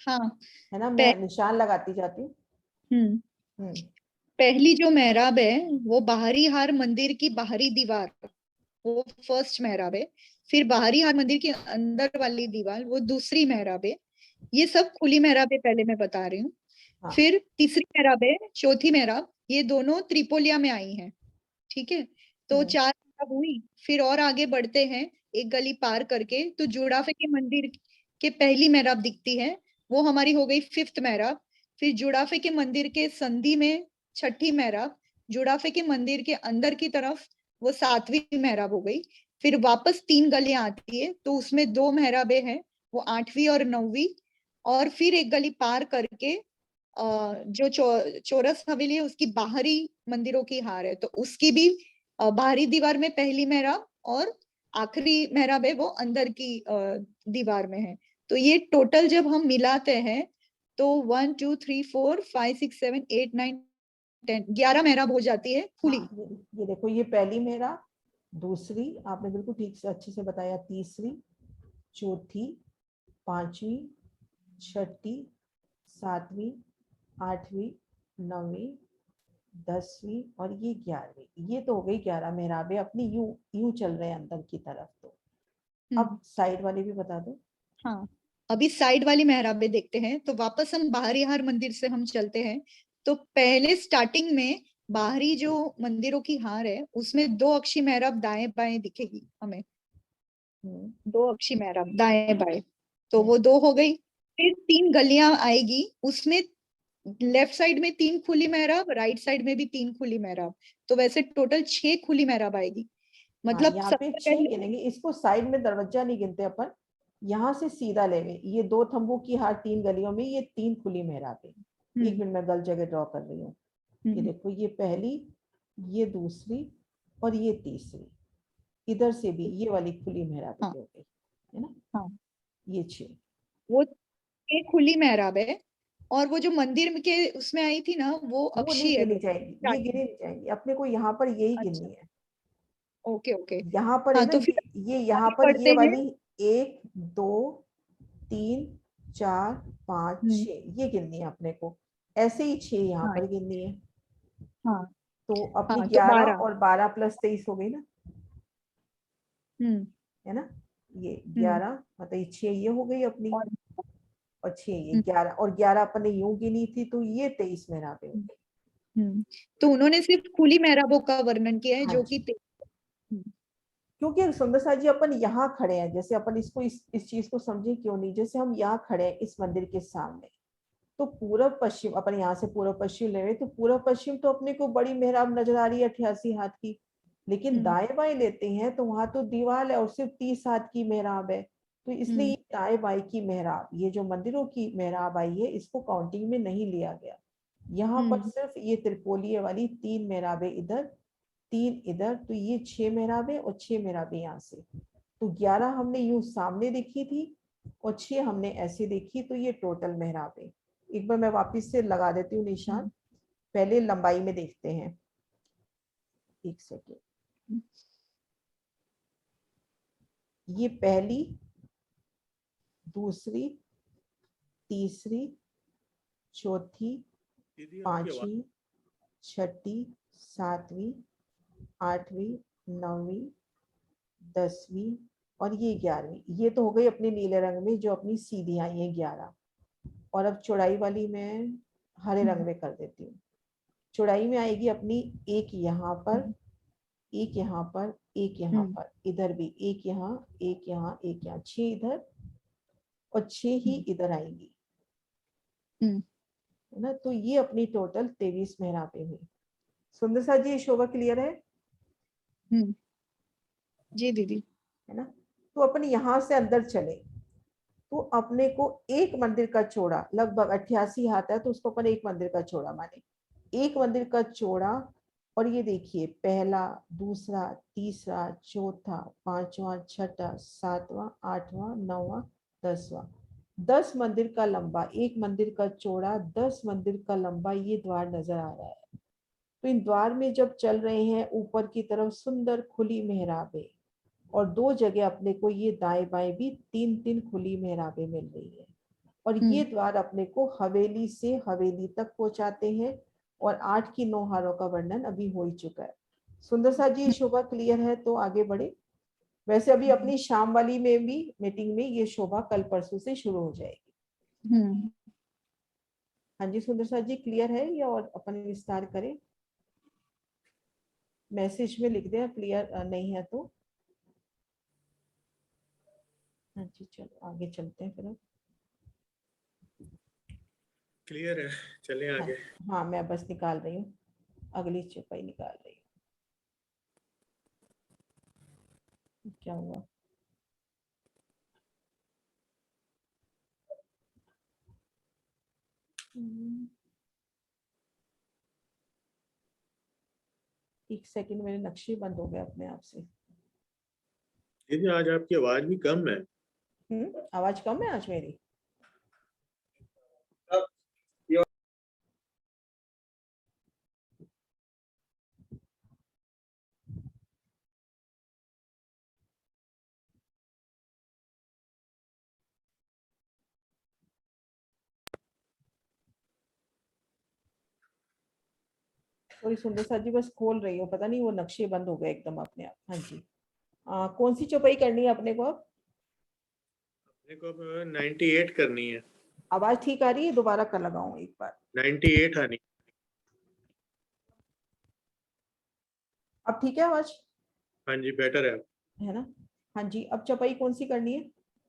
हाँ, है ना, मैं निशान लगाती जाती हूँ। पहली जो मेहराब है वो बाहरी हार मंदिर की बाहरी दीवार, वो फर्स्ट मेहराब है। फिर बाहरी हार मंदिर के अंदर वाली दीवार वो दूसरी मेहराब है। ये सब खुली मेहराब है, पहले मैं बता रही हूँ। हाँ। फिर तीसरी मेहराब है, चौथी मेहराब, ये दोनों त्रिपोलिया में आई हैं। ठीक है, तो 4 मेहराब हुई। फिर और आगे बढ़ते हैं, एक गली पार करके तो जुड़ाफे के मंदिर के पहली मेहराब दिखती है, वो हमारी हो गई 5th मेहराब। फिर जुड़ाफे के मंदिर के संधि में 6ठी मेहराब, जुड़ाफे के मंदिर के अंदर की तरफ वो 7वीं मेहराब हो गई। फिर वापस 3 गलियां आती है, तो उसमें 2 मेहराबे हैं, वो 8वीं और 9वीं, और फिर एक गली पार करके जो चौरस हवेली है उसकी बाहरी मंदिरों की हार है, तो उसकी भी बाहरी दीवार में पहली मेहराब और आखिरी मेहराब है वो अंदर की दीवार में है। तो ये टोटल जब हम मिलाते हैं तो 1 2 3 4 5 6 7 8 9 10 11 मेहराब हो जाती है खुली। हाँ, ये देखो, ये पहली मेहराब, दूसरी आपने बिल्कुल ठीक से अच्छे से बताया, तीसरी, चौथी, पांचवी, छठी, सातवीं, आठवीं, नौवीं, 10वीं और ये 11वीं। ये तो हो गई 11 मेहराबें अपनी, यूं यूं चल रहे हैं अंदर की तरफ। तो अब साइड वाले भी बता दो। हाँ, अभी साइड वाली मेहराबें देखते हैं। तो वापस हम बाहरी हार मंदिर से हम चलते हैं, तो पहले स्टार्टिंग में बाहरी जो मंदिरों की हार है उसमें 2 अक्षी मेहराब दाएं बाएं दिखेगी हमें, 2 अक्षी मेहराब दाएं बाएं, तो वो 2 हो गई। फिर 3 गलियां आएगी, उसमें लेफ्ट साइड में 3 खुली मेहराब, राइट साइड में भी 3 खुली मेहराब, तो वैसे टोटल 6 खुली मेहराब आएगी। मतलब यहाँ पे सबसे 6 पहले गिनेंगे, इसको साइड में दरवाजा नहीं गिनते अपन, यहाँ से सीधा लेंगे। ये 2 थंबों की हार 3 गलियों में, ये 3 खुली मेहराबें। एक मिनट में गलत जगह ड्रॉ कर रही हूँ। ये देखो, ये पहली, ये दूसरी और ये तीसरी, इधर से भी ये वाली खुली मेहराबें हो गई, है ना। हाँ, ये 6, वो 6 खुली मेहराब है। और वो जो मंदिर के उसमें आई थी ना वो वो नहीं अक्षी है गिनी टोटल जाएगी, ये गिनी नहीं जाएंगी, अपने को यहाँ पर यही अच्छा, गिननी है। Okay okay. यहाँ पर है हाँ ना, तो फिर ये यहाँ आगे पर बढ़ते ये हैं। वाली 1 2 3 4 5 6 ये गिननी है अपने को। ऐसे ही 6 यहाँ हाँ पर गिननी है। हाँ तो अपनी हाँ, तो 11 12। और 12 प्लस 23 हो गई ना, हम्म है ना। ये हम्म 11 मतलब ये 6 ये हो गई अपनी, और और 6 ये हम्म 11, और 11 अपन ने यूं गिनी थी, तो ये 23 मेहराबें हो गई। तो उन्होंने सिर्फ खुली मेहराबों का वर्णन किया है हाँ जो जी, कि क्योंकि सुंदर सा जी अपन यहाँ खड़े हैं, जैसे अपन इसको इस चीज को समझे क्यों नहीं, जैसे हम यहाँ खड़े हैं इस मंदिर के सामने, तो पूरब पश्चिम अपन यहाँ से पूर्व पश्चिम ले रहे, तो पूर्व पश्चिम तो अपने को बड़ी मेहराब नजर आ रही है 88 हाथ की। लेकिन दाएं बाएं लेते हैं तो वहां तो दीवार है और सिर्फ 30 हाथ की मेहराब है। तो इसलिए ये दाएं बाएं की मेहराब, ये जो मंदिरों की मेहराब आई है, इसको काउंटिंग में नहीं लिया गया। यहाँ पर सिर्फ ये त्रिपोलीय वाली 3 मेहराबें इधर, 3 इधर, तो ये 6 मेहराबें और 6 मेहराबें यहाँ से। तो 11 हमने यूं सामने देखी थी और 6 हमने ऐसे देखी, तो ये टोटल मेहराबें। एक बार मैं वापस से लगा देती हूँ निशान, पहले लंबाई में देखते हैं। एक सेकेंड, ये पहली, दूसरी, तीसरी, चौथी, दीदी आपकी आवाज पांचवी, छठी, सातवीं, आठवीं, नौवीं, 10वीं और ये 11वीं। ये तो हो गई अपने नीले रंग में जो अपनी सीधी आई है 11। और अब चौड़ाई वाली मैं हरे रंग में कर देती हूँ। चौड़ाई में आएगी अपनी एक यहाँ पर, एक यहाँ पर, एक यहाँ पर, इधर भी एक यहाँ, एक यहाँ, एक यहाँ, 6 इधर और 6 ही इधर आएंगी, है ना। तो ये अपनी टोटल 23 मेहराबें हुई। सुंदर सा जी, ये शोभा क्लियर है? जी दीदी। है ना। तो अपन यहाँ से अंदर चले तो अपने को एक मंदिर का चौड़ा लगभग 88 हाथ है, तो उसको अपन एक मंदिर का चौड़ा माने, एक मंदिर का चौड़ा। और ये देखिए, पहला, दूसरा, तीसरा, चौथा, पांचवा, छठा, सातवां, आठवां, नौवां, 10वां, 10 मंदिर का लंबा, एक मंदिर का चौड़ा, 10 मंदिर का लंबा ये द्वार नजर आ रहा है। तो इन द्वार में जब चल रहे हैं, ऊपर की तरफ सुंदर खुली मेहराबें, और 2 जगह अपने को ये दाएं बाएं भी 3-3 खुली मेहराबें मिल रही है। और ये द्वार अपने को हवेली से हवेली तक पहुंचाते हैं। और 8 की 9 हारों का वर्णन अभी हो ही चुका है। सुंदर सा जी, शोभा क्लियर है? तो आगे बढ़े। वैसे अभी अपनी शाम वाली में भी मीटिंग में ये शोभा कल परसों से शुरू हो जाएगी। हाँ जी सुंदर सा जी, क्लियर है या और अपन विस्तार करें? मैसेज में लिख दें क्लियर नहीं है तो। हाँ जी, चलो आगे चलते हैं फिर। क्लियर है, चलें आगे। हाँ, मैं बस निकाल रही हूँ, अगली चौपाई निकाल रही हूँ। क्या हुआ? एक सेकंड, मेरे नक्शे बंद हो गए अपने आप से। दीदी आज आपकी आवाज भी कम है। आवाज कम है आज मेरी? सॉरी सुंदर सर जी, बस खोल रही हूँ, पता नहीं वो नक्शे बंद हो गए एकदम अपने आप। हाँ जी, कौन सी चौपाई करनी है अपने को अब? अपने को अब 98 करनी है। आवाज ठीक आ रही है? दोबारा कर लगाऊं एक बार। 98 आनी। अब ठीक है आवाज? हाँ जी बेटर है ना? हाँ जी, अब चौपाई कौन सी करनी है?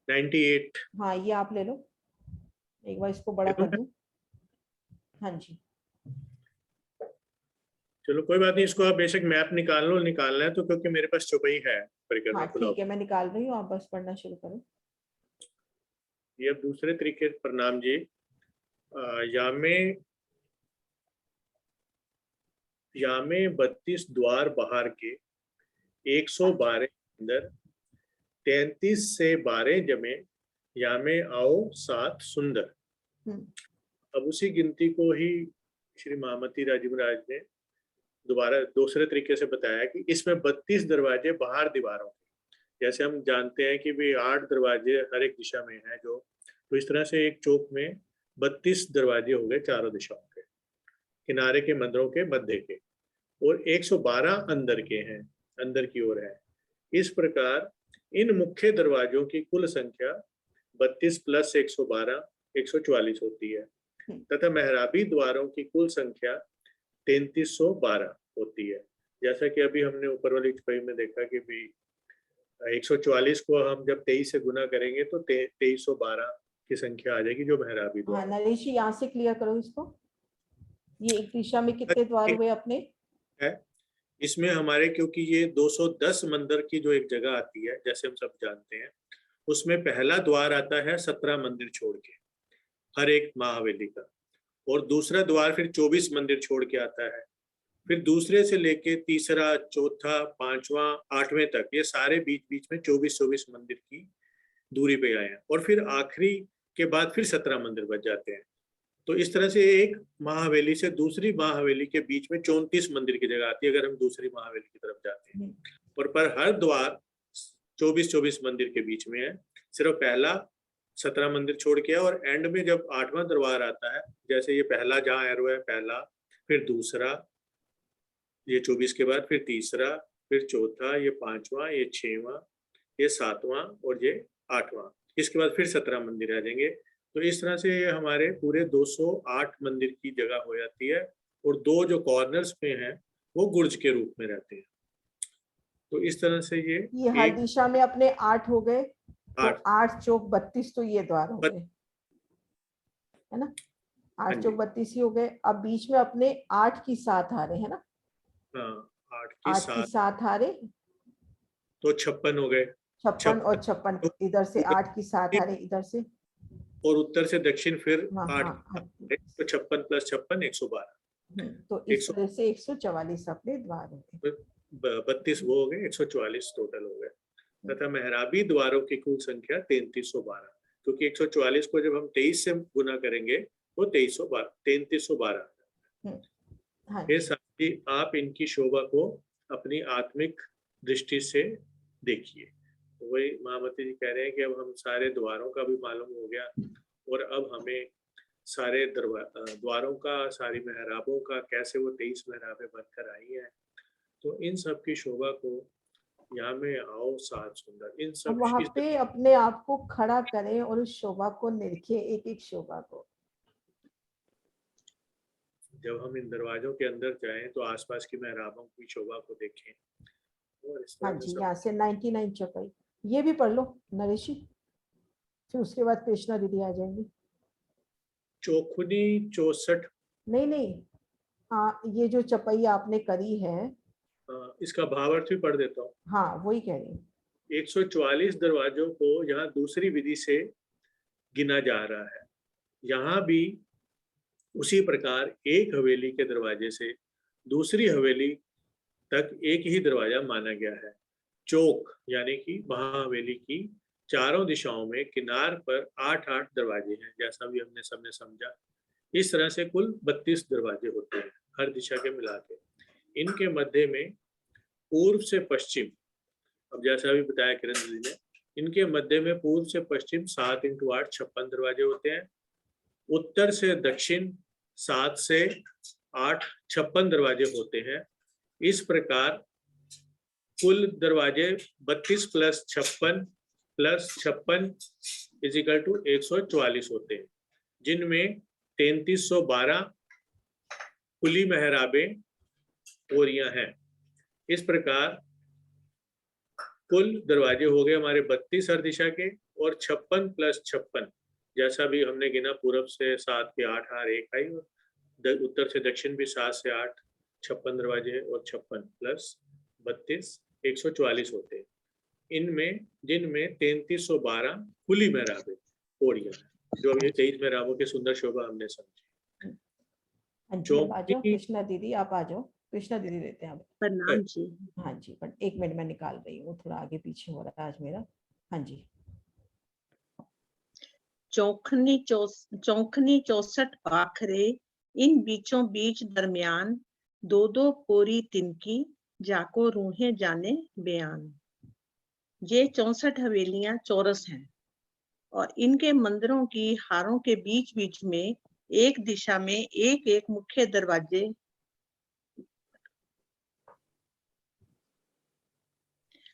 है 98। हाँ ये आप ले लो, एक बार इसको बड़ा कर दूं। हाँ जी, चलो कोई बात नहीं, इसको आप बेशक मैप निकाल लो, निकालना है तो, क्योंकि मेरे पास चौपाई है परिक्रमा हाँ खुला। ठीक है, मैं निकाल रही हूँ, आप बस पढ़ना शुरू करो। ये अब दूसरे तरीके प्रणाम जी। यामे 32 द्वार बाहर के 112 अंदर 33 से 12 जमे यामे आओ 7 सुंदर। अब उसी गिनती को ही श्री महामती राजीव महाराज ने दोबारा दूसरे तरीके से बताया कि इसमें 32 दरवाजे बाहर दीवारों के, जैसे हम जानते हैं कि भी 8 दरवाजे हर एक दिशा में हैं जो, तो इस तरह से एक चौक में 32 दरवाजे हो गए चारों दिशाओं के, किनारे के मंदिरों के मध्य के, और 112 अंदर के हैं, अंदर की ओर है। इस प्रकार इन मुख्य दरवाजों की कुल संख्या 32 प्लस 112 144 होती है, तथा मेहराबी द्वारों की कुल संख्या 3312 होती है। जैसा कि अभी हमने ऊपर वाली छवि में देखा कि भी 144 को हम जब 23 से गुना करेंगे तो 2312 की संख्या आ जाएगी जो मेहराबी हाँ द्वार नरेश जी, यहाँ से क्लियर करो इसको। ये एक दिशा में कितने द्वार हुए अपने? है। इसमें हमारे, क्योंकि ये 210 मंदिर की जो एक जगह आती है, जैसे हम सब जानते हैं, उसमें पहला द्वार आता है 17 मंदिर छोड़ के हर एक महाहवेली का, और दूसरा द्वार फिर 24 मंदिर छोड़ के आता है, फिर दूसरे से लेके तीसरा, चौथा, पांचवा, 8वें तक ये सारे बीच बीच में 24-24 मंदिर की दूरी पे आए हैं, और फिर आखिरी के बाद फिर 17 मंदिर बच जाते हैं। तो इस तरह से एक महाहवेली से दूसरी महाहवेली के बीच में 34 मंदिर की जगह आती है अगर हम दूसरी महाहवेली की तरफ जाते हैं, और पर हर द्वार 24-24 मंदिर के बीच में है। सिर्फ पहला 17 मंदिर छोड़ के, और एंड में जब 8वां दरबार आता है, जैसे ये पहला जहाँ एरो है पहला, फिर दूसरा, ये 24 के बाद फिर तीसरा, फिर चौथा, ये 5वां, ये 6वां, ये 7वां और ये 8वां, इसके बाद फिर 17 मंदिर आ जाएंगे। तो इस तरह से ये हमारे पूरे 208 मंदिर की जगह हो जाती है, और दो जो कॉर्नर्स पे हैं वो गुर्ज के रूप में रहते हैं। तो इस तरह से ये हर एक दिशा में अपने 8 हो गए, तो 8 8 चौक 32, तो ये द्वार हो गए, है ना? 8 चौक 32 ही हो गए। अब बीच में अपने 8 की 7 आ रहे हैं ना? हाँ 8 की 8 की 7 7 आ रहे, तो 56 हो गए। 56 और 56 इधर से 8 की 7 आ रहे इधर से, और उत्तर से दक्षिण फिर हाँ 8, हाँ, तो 56 प्लस 56 112, तो इस तरह से 144 अपने द्वार हो गए। 32 वो हो गए, 144 टोटल हो गए। तथा मेहराबी द्वारों की कुल संख्या 3312, क्योंकि 144 को जब हम 23 से गुना करेंगे वो 3312। हाँ ये जी, साथी आप इनकी शोभा को अपनी आत्मिक दृष्टि से देखिए। तो वही महामती जी कह रहे हैं कि अब हम सारे द्वारों का भी मालूम हो गया, और अब हमें सारे द्वारों का, सारी मेहराबों का, कैसे वो 23 मेहराबें बनकर आई हैं, तो इन सब की शोभा को यहाँ में आओ 7 सुंदर, इन अब सब वहां पे अपने आप को खड़ा करें और उस शोभा को निरखे, एक एक शोभा को। जब हम इन दरवाजों के अंदर जाएं तो आसपास की मेहराबों की शोभा को देखें, और इस हाँ तरह से जी, सब यहाँ से 99 चौपाई ये भी पढ़ लो नरेश जी, फिर उसके बाद कृष्णा दीदी आ जाएंगी। चौखुनी 64, नहीं नहीं, ये जो चौपाई आपने करी है, इसका भावार्थ भी पढ़ देता हूँ। हाँ वही कह रही हूँ। 144 दरवाजों को यहाँ दूसरी विधि से गिना जा रहा है। यहाँ भी उसी प्रकार एक हवेली के दरवाजे से दूसरी हवेली तक एक ही दरवाजा माना गया है। चौक यानी कि महाहवेली की चारों दिशाओं में किनार पर 8-8 दरवाजे हैं, जैसा भी हमने सबने समझा। इस तरह से कुल 32 दरवाजे होते हैं हर दिशा के मिला के। इनके मध्य में पूर्व से पश्चिम, अब जैसा भी बताया किरण जी ने, इनके मध्य में पूर्व से पश्चिम 7 × 8 56 दरवाजे होते हैं। उत्तर से दक्षिण 7 से 8 56 दरवाजे होते हैं। इस प्रकार कुल दरवाजे 32 + 56 + 56 = 144 होते हैं, जिनमें 3312 खुली मेहराबें ओरियां हैं। इस प्रकार कुल दरवाजे हो गए हमारे 32 हर दिशा के, और 56 + 56 जैसा भी हमने गिना, पूर्व से 7 के 8 हार 1 आई, और उत्तर से दक्षिण भी 7 से 8 56 दरवाजे हैं, और 56 + 32 144 होते हैं। इनमें जिनमें 3312 खुली मेहराबें ओरियां हैं, जो अभी 23 मेहराबों के सुंदर शोभा हमने समझी। हाँ जी, अब आ जाओ कृष्णा दीदी, आप आ जाओ। कृष्णा दीदी देते हैं आप। प्रणाम जी। हाँ जी, पर 1 मिनट में निकाल रही हूँ, थोड़ा आगे पीछे हो रहा है आज मेरा। हाँ जी। चौखनी 64 पाखरे, इन बीचों बीच दरमियान 2-2 पोरी तिनकी, जाको रूहे जाने बयान। ये 64 हवेलियां चौरस हैं और इनके मंदिरों की हारों के बीच बीच में एक दिशा में एक एक मुख्य दरवाजे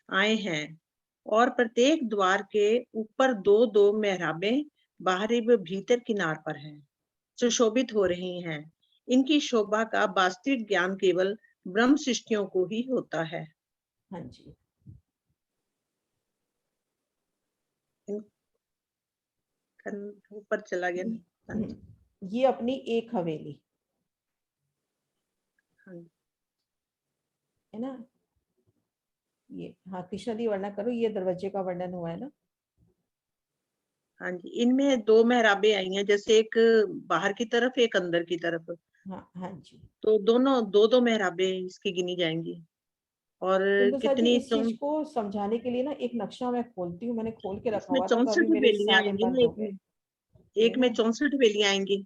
आए हैं, और प्रत्येक द्वार के ऊपर 2-2 मेहराबें बाहरी व भीतर किनार पर हैं, सुशोभित हो रही हैं। इनकी शोभा का वास्तविक ज्ञान केवल ब्रह्म सृष्टियों को ही होता है। हाँ जी, ऊपर चला गया ना। ये अपनी एक हवेली है ना। ये, हाँ कृष्णा दी वर्णन करो, ये दरवाजे का वर्णन हुआ है ना। हाँ जी, इनमें 2 मेहराबें आई हैं, जैसे एक बाहर की तरफ एक अंदर की तरफ। हाँ हाँ जी, तो दोनों 2-2 मेहराबें इसकी गिनी जाएंगी। और सुंदर जी, कितनी इस चीज को समझाने के लिए ना एक नक्शा मैं खोलती हूँ, मैंने खोल के रखा इसमें हुआ था, तो 64 अभी मेरे हवेलियां सारे आएंगी बंद ना, हो गए। एक में 64 हवेलियां आएंगी।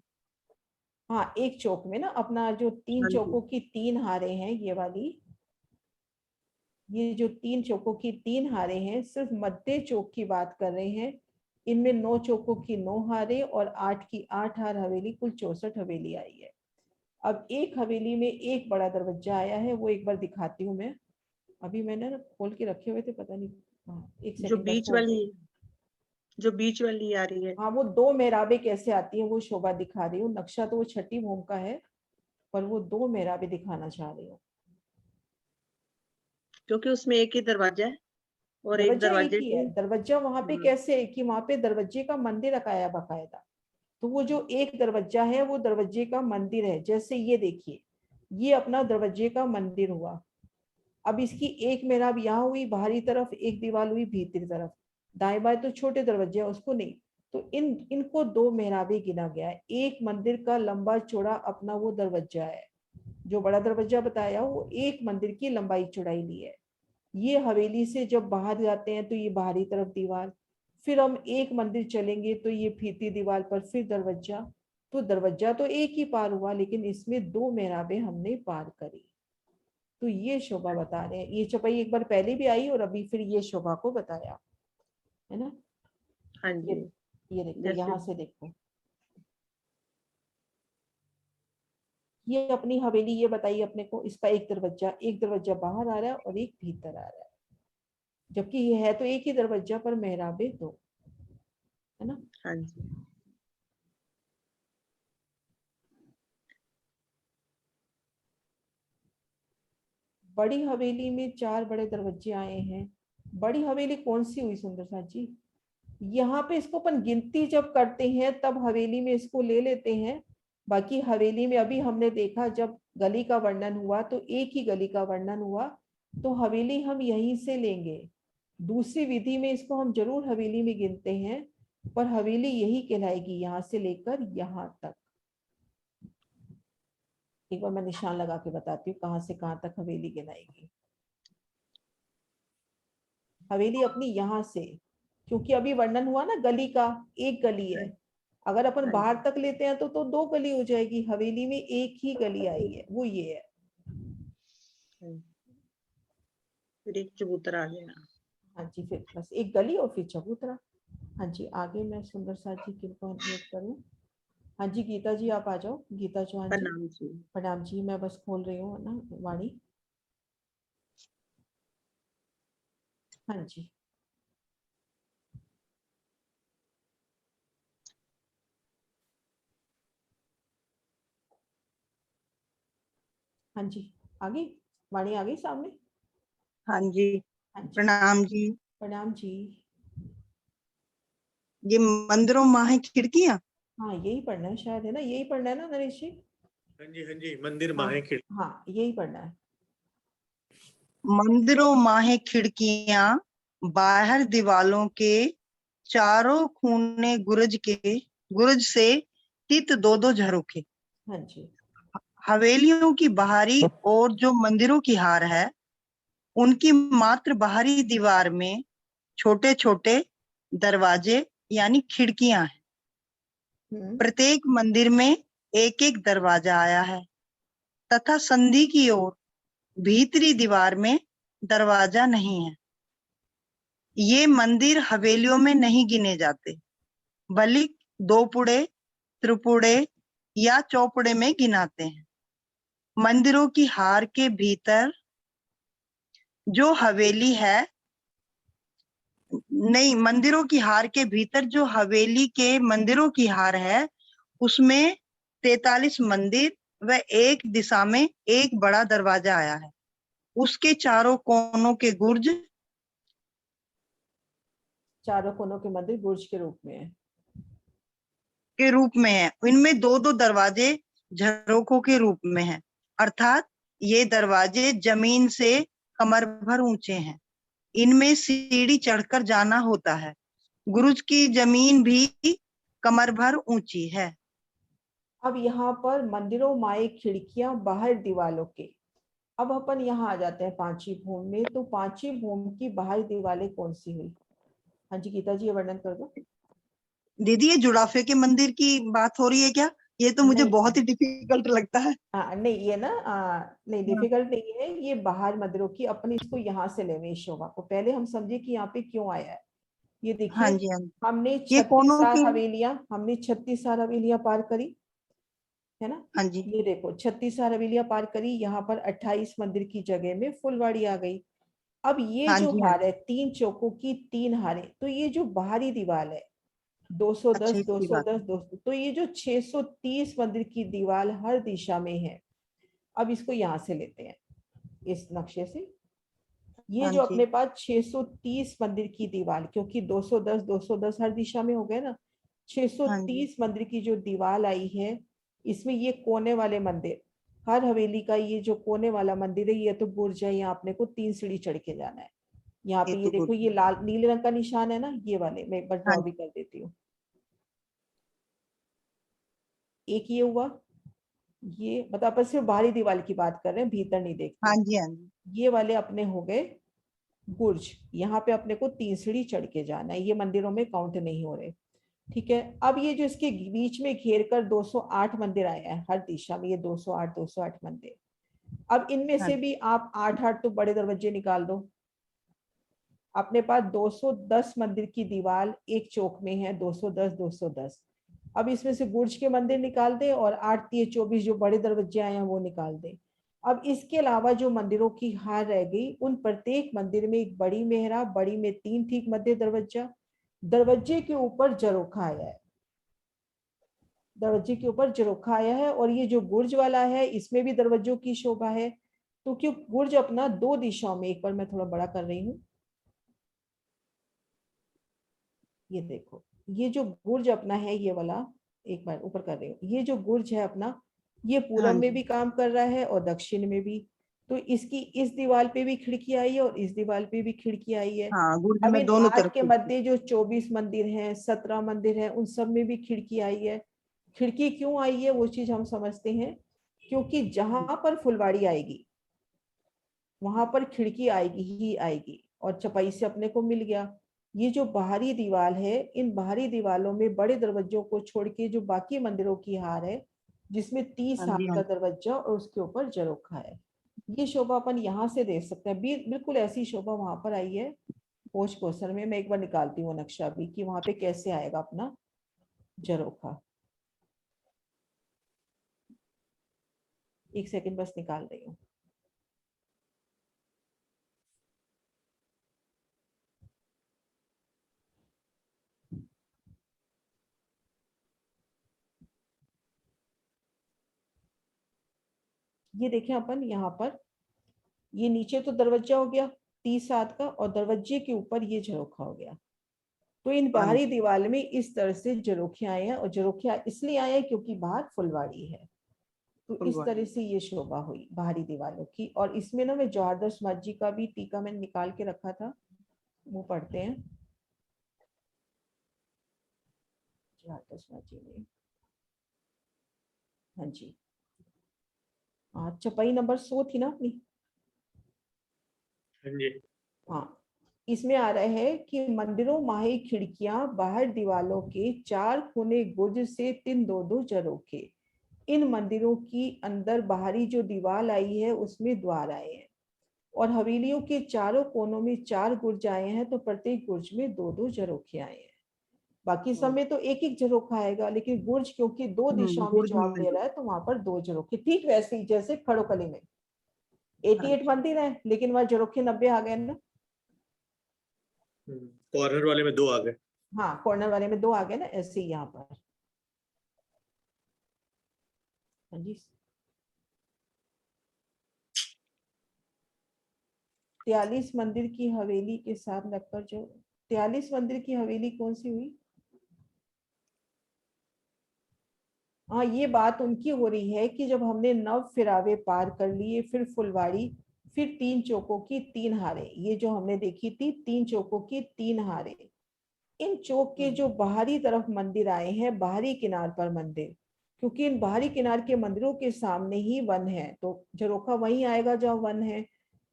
हाँ, एक चौक में ना अपना जो 3 हाँ जी। चौकों की 3 हारे हैं, ये वाली, ये जो 3 चौकों की 3 हारे हैं, सिर्फ मध्य चौक की बात कर रहे हैं। इनमें 9 चौकों की 9 हारे और 8 की 8 हार हवेली, कुल 64 हवेली आई है। अब एक हवेली में एक बड़ा दरवाजा आया है, वो एक बार दिखाती हूँ मैं। अभी मैंने ना खोल के रखे हुए थे, पता नहीं। हाँ, एक जो सेकंड बीच वाली आ रही है। हाँ, वो 2 मेहराबें कैसे आती हैं वो शोभा दिखा रही हूँ। नक्शा तो वो छठी भूम का है, पर वो 2 मेहराबें दिखाना चाह रही हूँ, क्योंकि उसमें एक ही दरवाजा है और एक दरवाजा एक दरवाजे ही है। को दरवाजा वहां पे कैसे है कि वहां पे दरवाजे का मंदिर रखाया बकायदा, तो वो जो एक दरवाजा है वो दरवाजे का मंदिर है। जैसे ये देखिए, ये अपना दरवाजे का मंदिर हुआ। अब इसकी एक मेहराब यहाँ हुई बाहरी तरफ, एक दीवार हुई भीतरी तरफ, दाएं बाएं तो छोटे दरवाजे हैं, उसको नहीं। तो इनको 2 मेहराबें गिना गया है। एक मंदिर का लंबा चौड़ा अपना वो दरवाजा है, जो बड़ा दरवाजा बताया वो एक मंदिर की लंबाई चौड़ाई ली है। ये हवेली से जब बाहर जाते हैं तो ये बाहरी तरफ दीवार, फिर हम एक मंदिर चलेंगे तो ये भीतरी दीवार पर फिर दरवाजा। तो दरवाजा तो एक ही पार हुआ, लेकिन इसमें 2 मेहराबें हमने पार करी। तो ये शोभा बता रहे हैं। ये चौपाई एक बार पहले भी आई और अभी फिर ये शोभा को बताया है ना। हाँ जी। ये देखो, जैसे यहाँ से देखो, ये अपनी हवेली ये बताइए अपने को, इसका एक दरवाजा बाहर आ रहा है और एक भीतर आ रहा है, जबकि ये है तो एक ही दरवाजा पर मेहराबें 2, है ना। हाँ जी। बड़ी हवेली में 4 बड़े दरवाजे आए हैं। बड़ी हवेली कौन सी हुई सुंदर साथ जी? यहाँ पे इसको अपन गिनती जब करते हैं तब हवेली में इसको ले लेते हैं। बाकी हवेली में अभी हमने देखा जब गली का वर्णन हुआ तो एक ही गली का वर्णन हुआ, तो हवेली हम यहीं से लेंगे। दूसरी विधि में इसको हम जरूर हवेली में गिनते हैं, पर हवेली यही कहलाएगी यहाँ से लेकर यहाँ तक। एक बार मैं निशान लगा के बताती हूँ कहाँ से कहाँ तक हवेली गिनाएगी। हवेली अपनी यहाँ से, क्योंकि अभी वर्णन हुआ ना गली का, एक गली है। अगर अपन बाहर तक लेते हैं तो 2 गली हो जाएगी। हवेली में एक ही गली आई है, वो ये है। फिर एक चबूतरा आ गया। हाँ जी, फिर बस एक गली और फिर चबूतरा। हाँ जी, आगे मैं सुंदर साथ जी किनको नोट करूँ। हाँ जी, गीता जी आप आ जाओ। गीता चौहान जी, प्रणाम जी। प्रणाम जी। मैं बस खोल रही हूँ ना वाणी। हाँ जी, हाँ जी, आ गई वाणी, आ गई सामने। हाँ जी, हाँ जी, प्रणाम जी। प्रणाम जी। ये मंदिरों माहे खिड़कियां। हाँ यही पढ़ना है शायद, है ना? यही पढ़ना है ना नरेश जी? हाँ जी, हाँ जी, मंदिर हाँ माहे खिड़ हाँ, यही पढ़ना है। मंदिरों माहे खिड़कियां, बाहर दीवालों के चारों खूने गुरज से तित दो दो झरोखे। हाँ जी, हवेलियों की बाहरी और जो मंदिरों की हार है, उनकी मात्र बाहरी दीवार में छोटे छोटे दरवाजे यानी खिड़कियां हैं। प्रत्येक मंदिर में एक एक दरवाजा आया है तथा संधि की ओर भीतरी दीवार में दरवाजा नहीं है। ये मंदिर हवेलियों में नहीं गिने जाते, बल्कि दोपुड़े, त्रिपुड़े या चौपुड़े में गिनाते हैं। मंदिरों की हार के भीतर जो हवेली है, नहीं, मंदिरों की हार के भीतर जो हवेली के मंदिरों की हार है, उसमें 43 मंदिर व एक दिशा में एक बड़ा दरवाजा आया है। उसके चारों कोनों के गुर्ज, चारों कोनों के मंदिर बुर्ज के रूप में है। के रूप में है। इनमें दो दो दरवाजे झरोखों के रूप में हैं, अर्थात ये दरवाजे जमीन से कमर भर ऊंचे हैं। इनमें सीढ़ी चढ़कर जाना होता है। गुरुज की जमीन भी कमर भर ऊंची है। अब यहाँ पर मंदिरों माए खिड़कियां बाहर दीवालों के। अब अपन यहाँ आ जाते हैं पांचवी भूमि में। तो पांचवी भूमि की बाहरी दीवारें कौन सी हुई? हाँ जी, गीता जी ये वर्णन कर दो। दीदी, ये जुड़ाफे के मंदिर की बात हो रही है क्या? ये तो मुझे नहीं, बहुत ही डिफिकल्ट लगता है। नहीं ये ना नहीं, हाँ, डिफिकल्ट नहीं है ये। बाहर मंदिरों की अपन इसको यहाँ से लेवे शोभा को। पहले हम समझे कि यहाँ पे क्यों आया है। ये हाँ देखिए, जी, हाँ जी। हमने ये 36 कोनों साल के, हवेलियां हमने 36 साल हवेलियां पार करी, है ना? हाँ जी, ये देखो 36 साल हवेलियां पार करी। यहाँ पर 28 मंदिर की जगह में फुलवाड़ी आ गई। अब ये हाँ जो जी, हाँ हार जी। है, 3 चौकों की 3 हारें, तो ये जो बाहरी दीवार है 210 अच्छा, इसकी बात 210 है। 200, तो ये जो 630 मंदिर की दीवार हर दिशा में है। अब इसको यहाँ से लेते हैं, इस नक्शे से। ये हाँ जो जी, अपने पास 630 मंदिर की दीवार, क्योंकि 210 210 हर दिशा में हो गए ना, हाँ जी। 630 मंदिर की जो दीवार आई है, इसमें ये कोने वाले मंदिर, हर हवेली का ये जो कोने वाला मंदिर है, ये तो बुर्ज है। यहाँ अपने को 3 सीढ़ी चढ़ के जाना है। यहाँ ये पे ये तो देखो, गुड। ये लाल नीले रंग का निशान है ना, ये वाले मैं एक बार हाँ ड्रॉ भी कर देती हूँ। एक ये हुआ, ये मतलब अपन सिर्फ बाहरी दीवार की बात कर रहे हैं, भीतर नहीं हाँ देखते। जी, हाँ जी। ये वाले अपने हो गए बुर्ज। यहाँ पे अपने को 3 सीढ़ी चढ़ के जाना है। ये मंदिरों में काउंट नहीं हो रहे। ठीक है। अब ये जो इसके बीच में घेर कर 208 मंदिर आया है हर दिशा में, ये 208 मंदिर। अब इनमें हाँ से भी आप 8 तो बड़े दरवाजे निकाल दो। अपने पास 210 मंदिर की दीवार एक चौक में है, 210 210। अब इसमें से बुर्ज के मंदिर निकाल दे और 8 3 24 जो बड़े दरवाजे आए हैं वो निकाल दे। अब इसके अलावा जो मंदिरों की हार रह गई, उन प्रत्येक मंदिर में एक बड़ी मेहराब, बड़ी में 3 ठीक मध्य दरवाजा, दरवाजे के ऊपर जरोखा आया है। दरवाजे के ऊपर जरोखा आया है। और ये जो बुर्ज वाला है, इसमें भी दरवाजों की शोभा है। तो क्यों बुर्ज अपना 2 दिशाओं में, एक बार मैं थोड़ा बड़ा कर रही हूँ, ये देखो, ये जो बुर्ज अपना है ये वाला, एक बार ऊपर कर रही हूँ, ये जो बुर्ज है अपना, ये हाँ पूरब में जी, भी काम कर रहा है और दक्षिण में भी। तो इसकी इस दीवार पे भी खिड़की आई है और इस दीवार पे भी खिड़की आई है। हाँ, गुर्ज अब में इन दोनों घाट तरफ के खिड़की। मध्य जो 24 मंदिर हैं, 17 मंदिर हैं, उन सब में भी खिड़की आई है। खिड़की क्यों आई है वो चीज हम समझते हैं, क्योंकि जहां पर फुलवाड़ी आएगी वहां पर खिड़की आएगी ही आएगी, और चपाई से अपने को मिल गया। ये जो बाहरी दीवार है, इन बाहरी दीवारों में बड़े दरवाजों को छोड़ के जो बाकी मंदिरों की हार है, जिसमें 30 हाँ हाथ जी, का हाँ। दरवाजा और उसके ऊपर झरोखा है, ये शोभा अपन यहाँ से देख सकते हैं। बिल्कुल ऐसी शोभा वहां पर आई है पोष कोसर में। मैं एक बार निकालती हूँ नक्शा भी कि वहां पे कैसे आएगा अपना झरोखा। एक सेकंड बस निकाल रही हूँ। ये देखें अपन यहाँ पर, ये नीचे तो दरवाजा हो गया 30 हाथ का, और दरवाजे के ऊपर ये झरोखा हो गया। तो इन हाँ बाहरी जी। दीवार में इस तरह से झरोखे आए हैं, और झरोखे इसलिए आए हैं क्योंकि बाहर फुलवाड़ी है। तो इस फुलवाड़ी। तरह से ये शोभा हुई बाहरी दीवारों की। और इसमें ना मैं जवाहरदास समाज जी का भी टीका मैंने निकाल के रखा था, वो पढ़ते हैं। जवाहरदास समाज जी ने, हाँ जी, हाँ चपाई नंबर 100 थी ना अपनी। हाँ जी। हाँ, इसमें आ रहा है कि मंदिरों माही खिड़कियां बाहर दीवालों के 4 कोने गुर्ज से 3 2 झरोखे। इन मंदिरों की अंदर बाहरी जो दीवार आई है उसमें द्वार आए हैं, और हवेलियों के चारों कोनों में 4 गुर्ज आए हैं, तो प्रत्येक गुर्ज में 2 झरोखे आए हैं। बाकी समय तो एक एक झरोखा आएगा, लेकिन गुर्ज क्योंकि 2 दिशाओं में गुर्ज जवाब में। दे रहा है तो वहां पर 2 झरोखे। ठीक वैसे ही जैसे खड़ोकली में 88 मंदिर है, लेकिन वहां झरोखे 90 आ गए ना। कॉर्नर वाले में 2 आ गए। हाँ, कॉर्नर वाले में 2 आ गए ना, ऐसे ही यहाँ पर। हाँ जी, 43 मंदिर की हवेली के साथ लगकर जो 43 मंदिर की हवेली कौन सी हुई? हाँ, ये बात उनकी हो रही है कि जब हमने 9 फिरावे पार कर लिए, फिर फुलवाड़ी, फिर 3 चौकों की 3 हारें, ये जो हमने देखी थी 3 चौकों की 3 हारें। इन चौक के जो बाहरी तरफ मंदिर आए हैं, बाहरी किनार पर मंदिर, क्योंकि इन बाहरी किनार के मंदिरों के सामने ही वन है, तो झरोखा वहीं आएगा जहाँ वन है।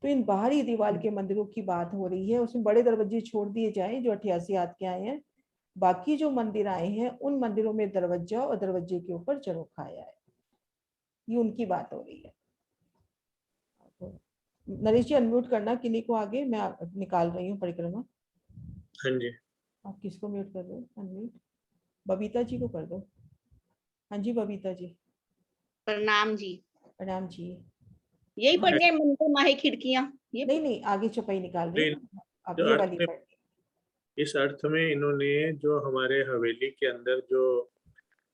तो इन बाहरी दीवार के मंदिरों की बात हो रही है, उसमें बड़े दरवाजे छोड़ दिए जाए जो 88 हाथ के आए हैं। बाकी जो मंदिर आए हैं उन मंदिरों में दरवाजा और दरवाजे के ऊपर झरोखा आया है, ये उनकी बात हो रही है। नरेश जी अनम्यूट करना किन्हीं को आगे, मैं निकाल रही हूँ परिक्रमा। हाँ जी। आप किसको म्यूट कर रहे हो? अनम्यूट बबीता जी को कर दो। हाँ जी बबीता जी। प्रणाम जी। प्रणाम जी। यही हाँ, पढ़ने मंदिर माही खिड़कियां ये नहीं नहीं, आगे चपाई निकाल रही नहीं, हूँ, अब जो ये अर्थ वाली में, पढ़। इस अर्थ में इन्होंने जो हमारे हवेली के अंदर जो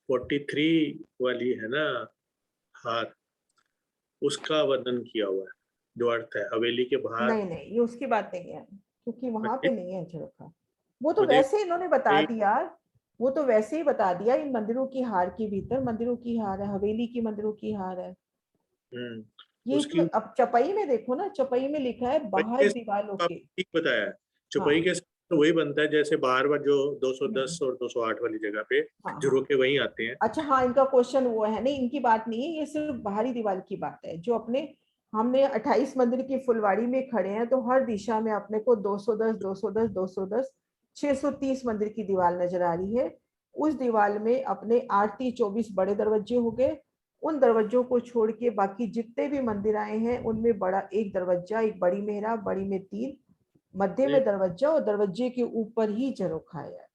43 वाली है ना हार, उसका वर्णन किया हुआ है। जो अर्थ है हवेली के बाहर। नहीं नहीं, ये उसकी बात नहीं है, क्योंकि वहां पे मुझे नहीं है झरोखा। वो तो मुझे वैसे इन्होंने बता दिया, वो तो वैसे ही बता दिया, इन मंदिरों की हार के भीतर मंदिरों की हार है, हवेली की मंदिरों की हार है। ये उसकी तो अब चपाई में देखो ना, चपाई में लिखा है चौपाई बाहर के दीवारों साथ के। ठीक बताया है। चौपाई हाँ के साथ तो वही बनता है जैसे बाहर जो 210 और 208 वाली जगह पे हाँ हाँ, झरोखे वहीं आते हैं। अच्छा हाँ, इनका क्वेश्चन वो है, नहीं इनकी बात नहीं है, ये सिर्फ बाहरी दीवार की बात है। जो अपने हमने 28 मंदिर की फुलवाड़ी में खड़े हैं, तो हर दिशा में अपने को 210 210 210 630 मंदिर की दीवार नजर आ रही है। उस दीवार में अपने 8 24 बड़े दरवाजे हो गए। उन दरवाजों को छोड़ के बाकी जितने भी मंदिर आए हैं उनमें बड़ा एक दरवाजा, एक बड़ी मेहराब, बड़ी में 3, मध्य नहीं, में दरवाजा, और दरवाजे के ऊपर ही झरोखा है।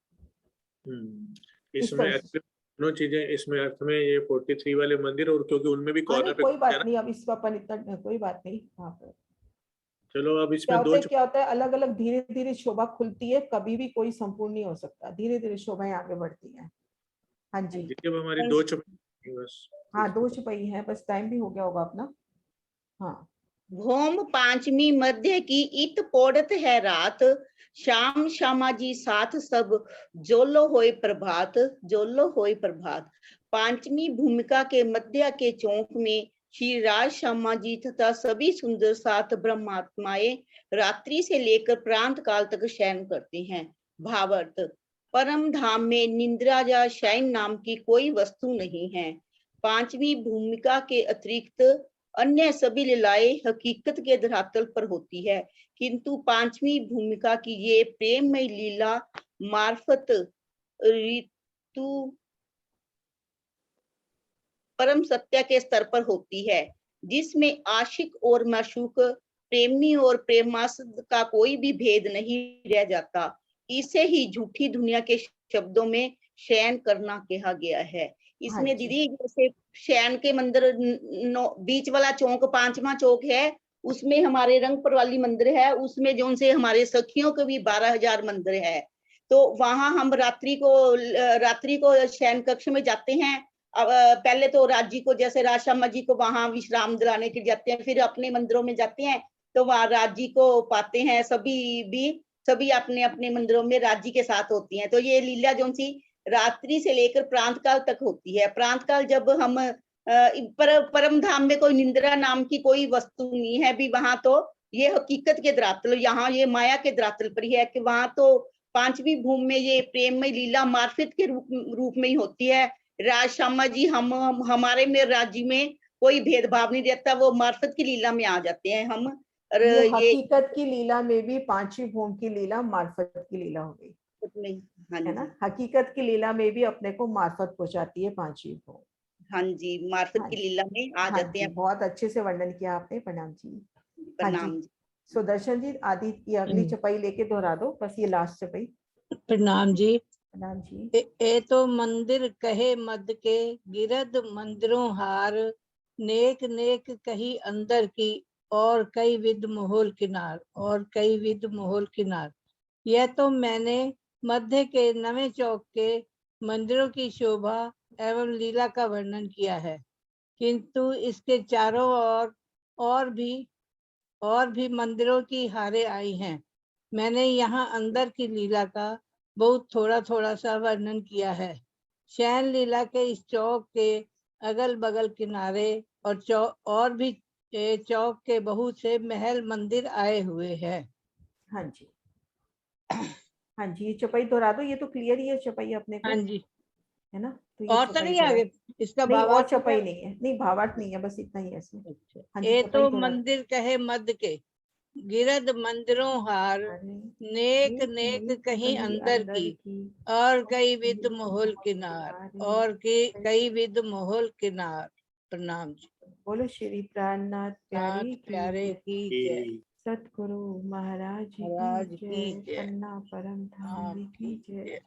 इस इसमें तरह से। दोनों चीजें, इसमें अर्थ में ये 43 वाले मंदिर, और क्योंकि उनमें भी हाँ कॉर्नर नहीं, पे कोई है बात ना। नहीं, अब इसका अपन इतना कोई बात नहीं। हाँ पर चलो अब इसमें दो क्या होता है, अलग अलग धीरे धीरे शोभा खुलती है, कभी भी कोई संपूर्ण नहीं हो सकता, धीरे धीरे शोभाएं आगे बढ़ती हैं। हाँ जी, अब हमारी 2 चौपाई बस। हाँ 2 छपाई है, बस टाइम भी हो गया होगा अपना। हाँ, भौम पांचमी मध्य की इत पौड़त है रात, श्याम श्यामा जी साथ सब जोलो होए प्रभात, जोलो होए प्रभात। पांचवी भूमिका के मध्य के चौक में श्री राज श्यामा जी तथा सभी सुंदर सात ब्रह्मात्माएं रात्रि से लेकर प्रांत काल तक शयन करते हैं। भावार्थ, परम धाम में निंद्रा या शयन नाम की कोई वस्तु नहीं है। पांचवी भूमिका के अतिरिक्त अन्य सभी लीलाएं हकीकत के धरातल पर होती है, किंतु पांचवी भूमिका की ये प्रेममय लीला मार्फत ऋतु परम सत्य के स्तर पर होती है, जिसमें आशिक और माशूक, प्रेमी और प्रेमास्पद का कोई भी भेद नहीं रह जाता। इसे ही झूठी दुनिया के शब्दों में शयन करना कहा गया है। इसमें दीदी जैसे शयन के मंदिर बीच वाला चौक, पांचवा चौक है, उसमें हमारे रंगपुर वाली मंदिर है, उसमें जो से हमारे सखियों के भी 12,000 मंदिर है। तो वहां हम रात्रि को शयन कक्ष में जाते हैं। अब पहले तो राजी को, जैसे राज श्यामा जी को वहां विश्राम दिलाने के लिए जाते हैं, फिर अपने मंदिरों में जाते हैं तो वहां राजी को पाते हैं। सभी अपने अपने मंदिरों में राजी के साथ होती हैं। तो ये लीला जो सी रात्रि से लेकर प्रांत काल तक होती है। प्रांत काल जब हम परम धाम में कोई निंद्रा नाम की कोई वस्तु नहीं है भी, वहां तो ये हकीकत के धरातल, यहाँ ये माया के धरातल पर ही है कि वहां तो पांचवी भूमि में ये प्रेममय लीला मार्फत के रूप में ही होती है। राज श्यामा जी हमारे में राज्य में कोई भेदभाव नहीं रहता, वो मार्फत की लीला में आ जाते हैं हम। और ये हकीकत की लीला में भी पांचवी भूमि की लीला मार्फत की लीला हो गई, हाँ है ना। हकीकत की लीला में भी अपने को मार्फत पहुंचाती है पांचवी भूमि। हाँ जी, मार्फत की लीला में आ जाते हैं। बहुत अच्छे से वर्णन किया आपने, प्रणाम जी। प्रणाम जी। सुदर्शन जी, आदि की अगली चपाई लेके दोहरा दो, बस ये लास्ट चपाई। प्रणाम जी। प्रणाम जी। ए तो मंदिर कहे मद के, गिरद मंदिरों हार, नेक नेक कही अंदर की, और कई विद मोहल किनार, और कई विद मोहल किनार। यह तो मैंने मध्य के नवे चौक के मंदिरों की शोभा एवं लीला का वर्णन किया है, किंतु इसके चारों ओर और भी मंदिरों की हारें आई हैं। मैंने यहाँ अंदर की लीला का बहुत थोड़ा सा वर्णन किया है। शयन लीला के इस चौक के अगल बगल किनारे और भी चौक के बहुत से महल मंदिर आए हुए हैं। हाँ जी, हाँ जी, ये चपाई दोहरा दो, ये तो क्लियर ही है चपाई अपने को। हाँ जी, है ना। तो और तो नहीं आगे इसका नहीं, और भावार्थ चपाई नहीं है, नहीं भावार्थ नहीं है, बस इतना ही है इसमें। हाँ जी, ये चपाई तो दोहरा दो। मंदिर कहे मद के, गिरद मंदिरों हार, नेक नेक कहीं अंदर की, और कई विद मोहल किनार, और कई विद मोहल किनार। प्रणाम जी। बोलो श्री प्राणनाथ प्यारे की जय। सतगुरु महाराज की जय। पन्ना परम धाम की जय।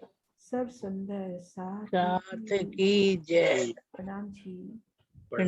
सब सुंदर साथ की जय। प्रणाम जी।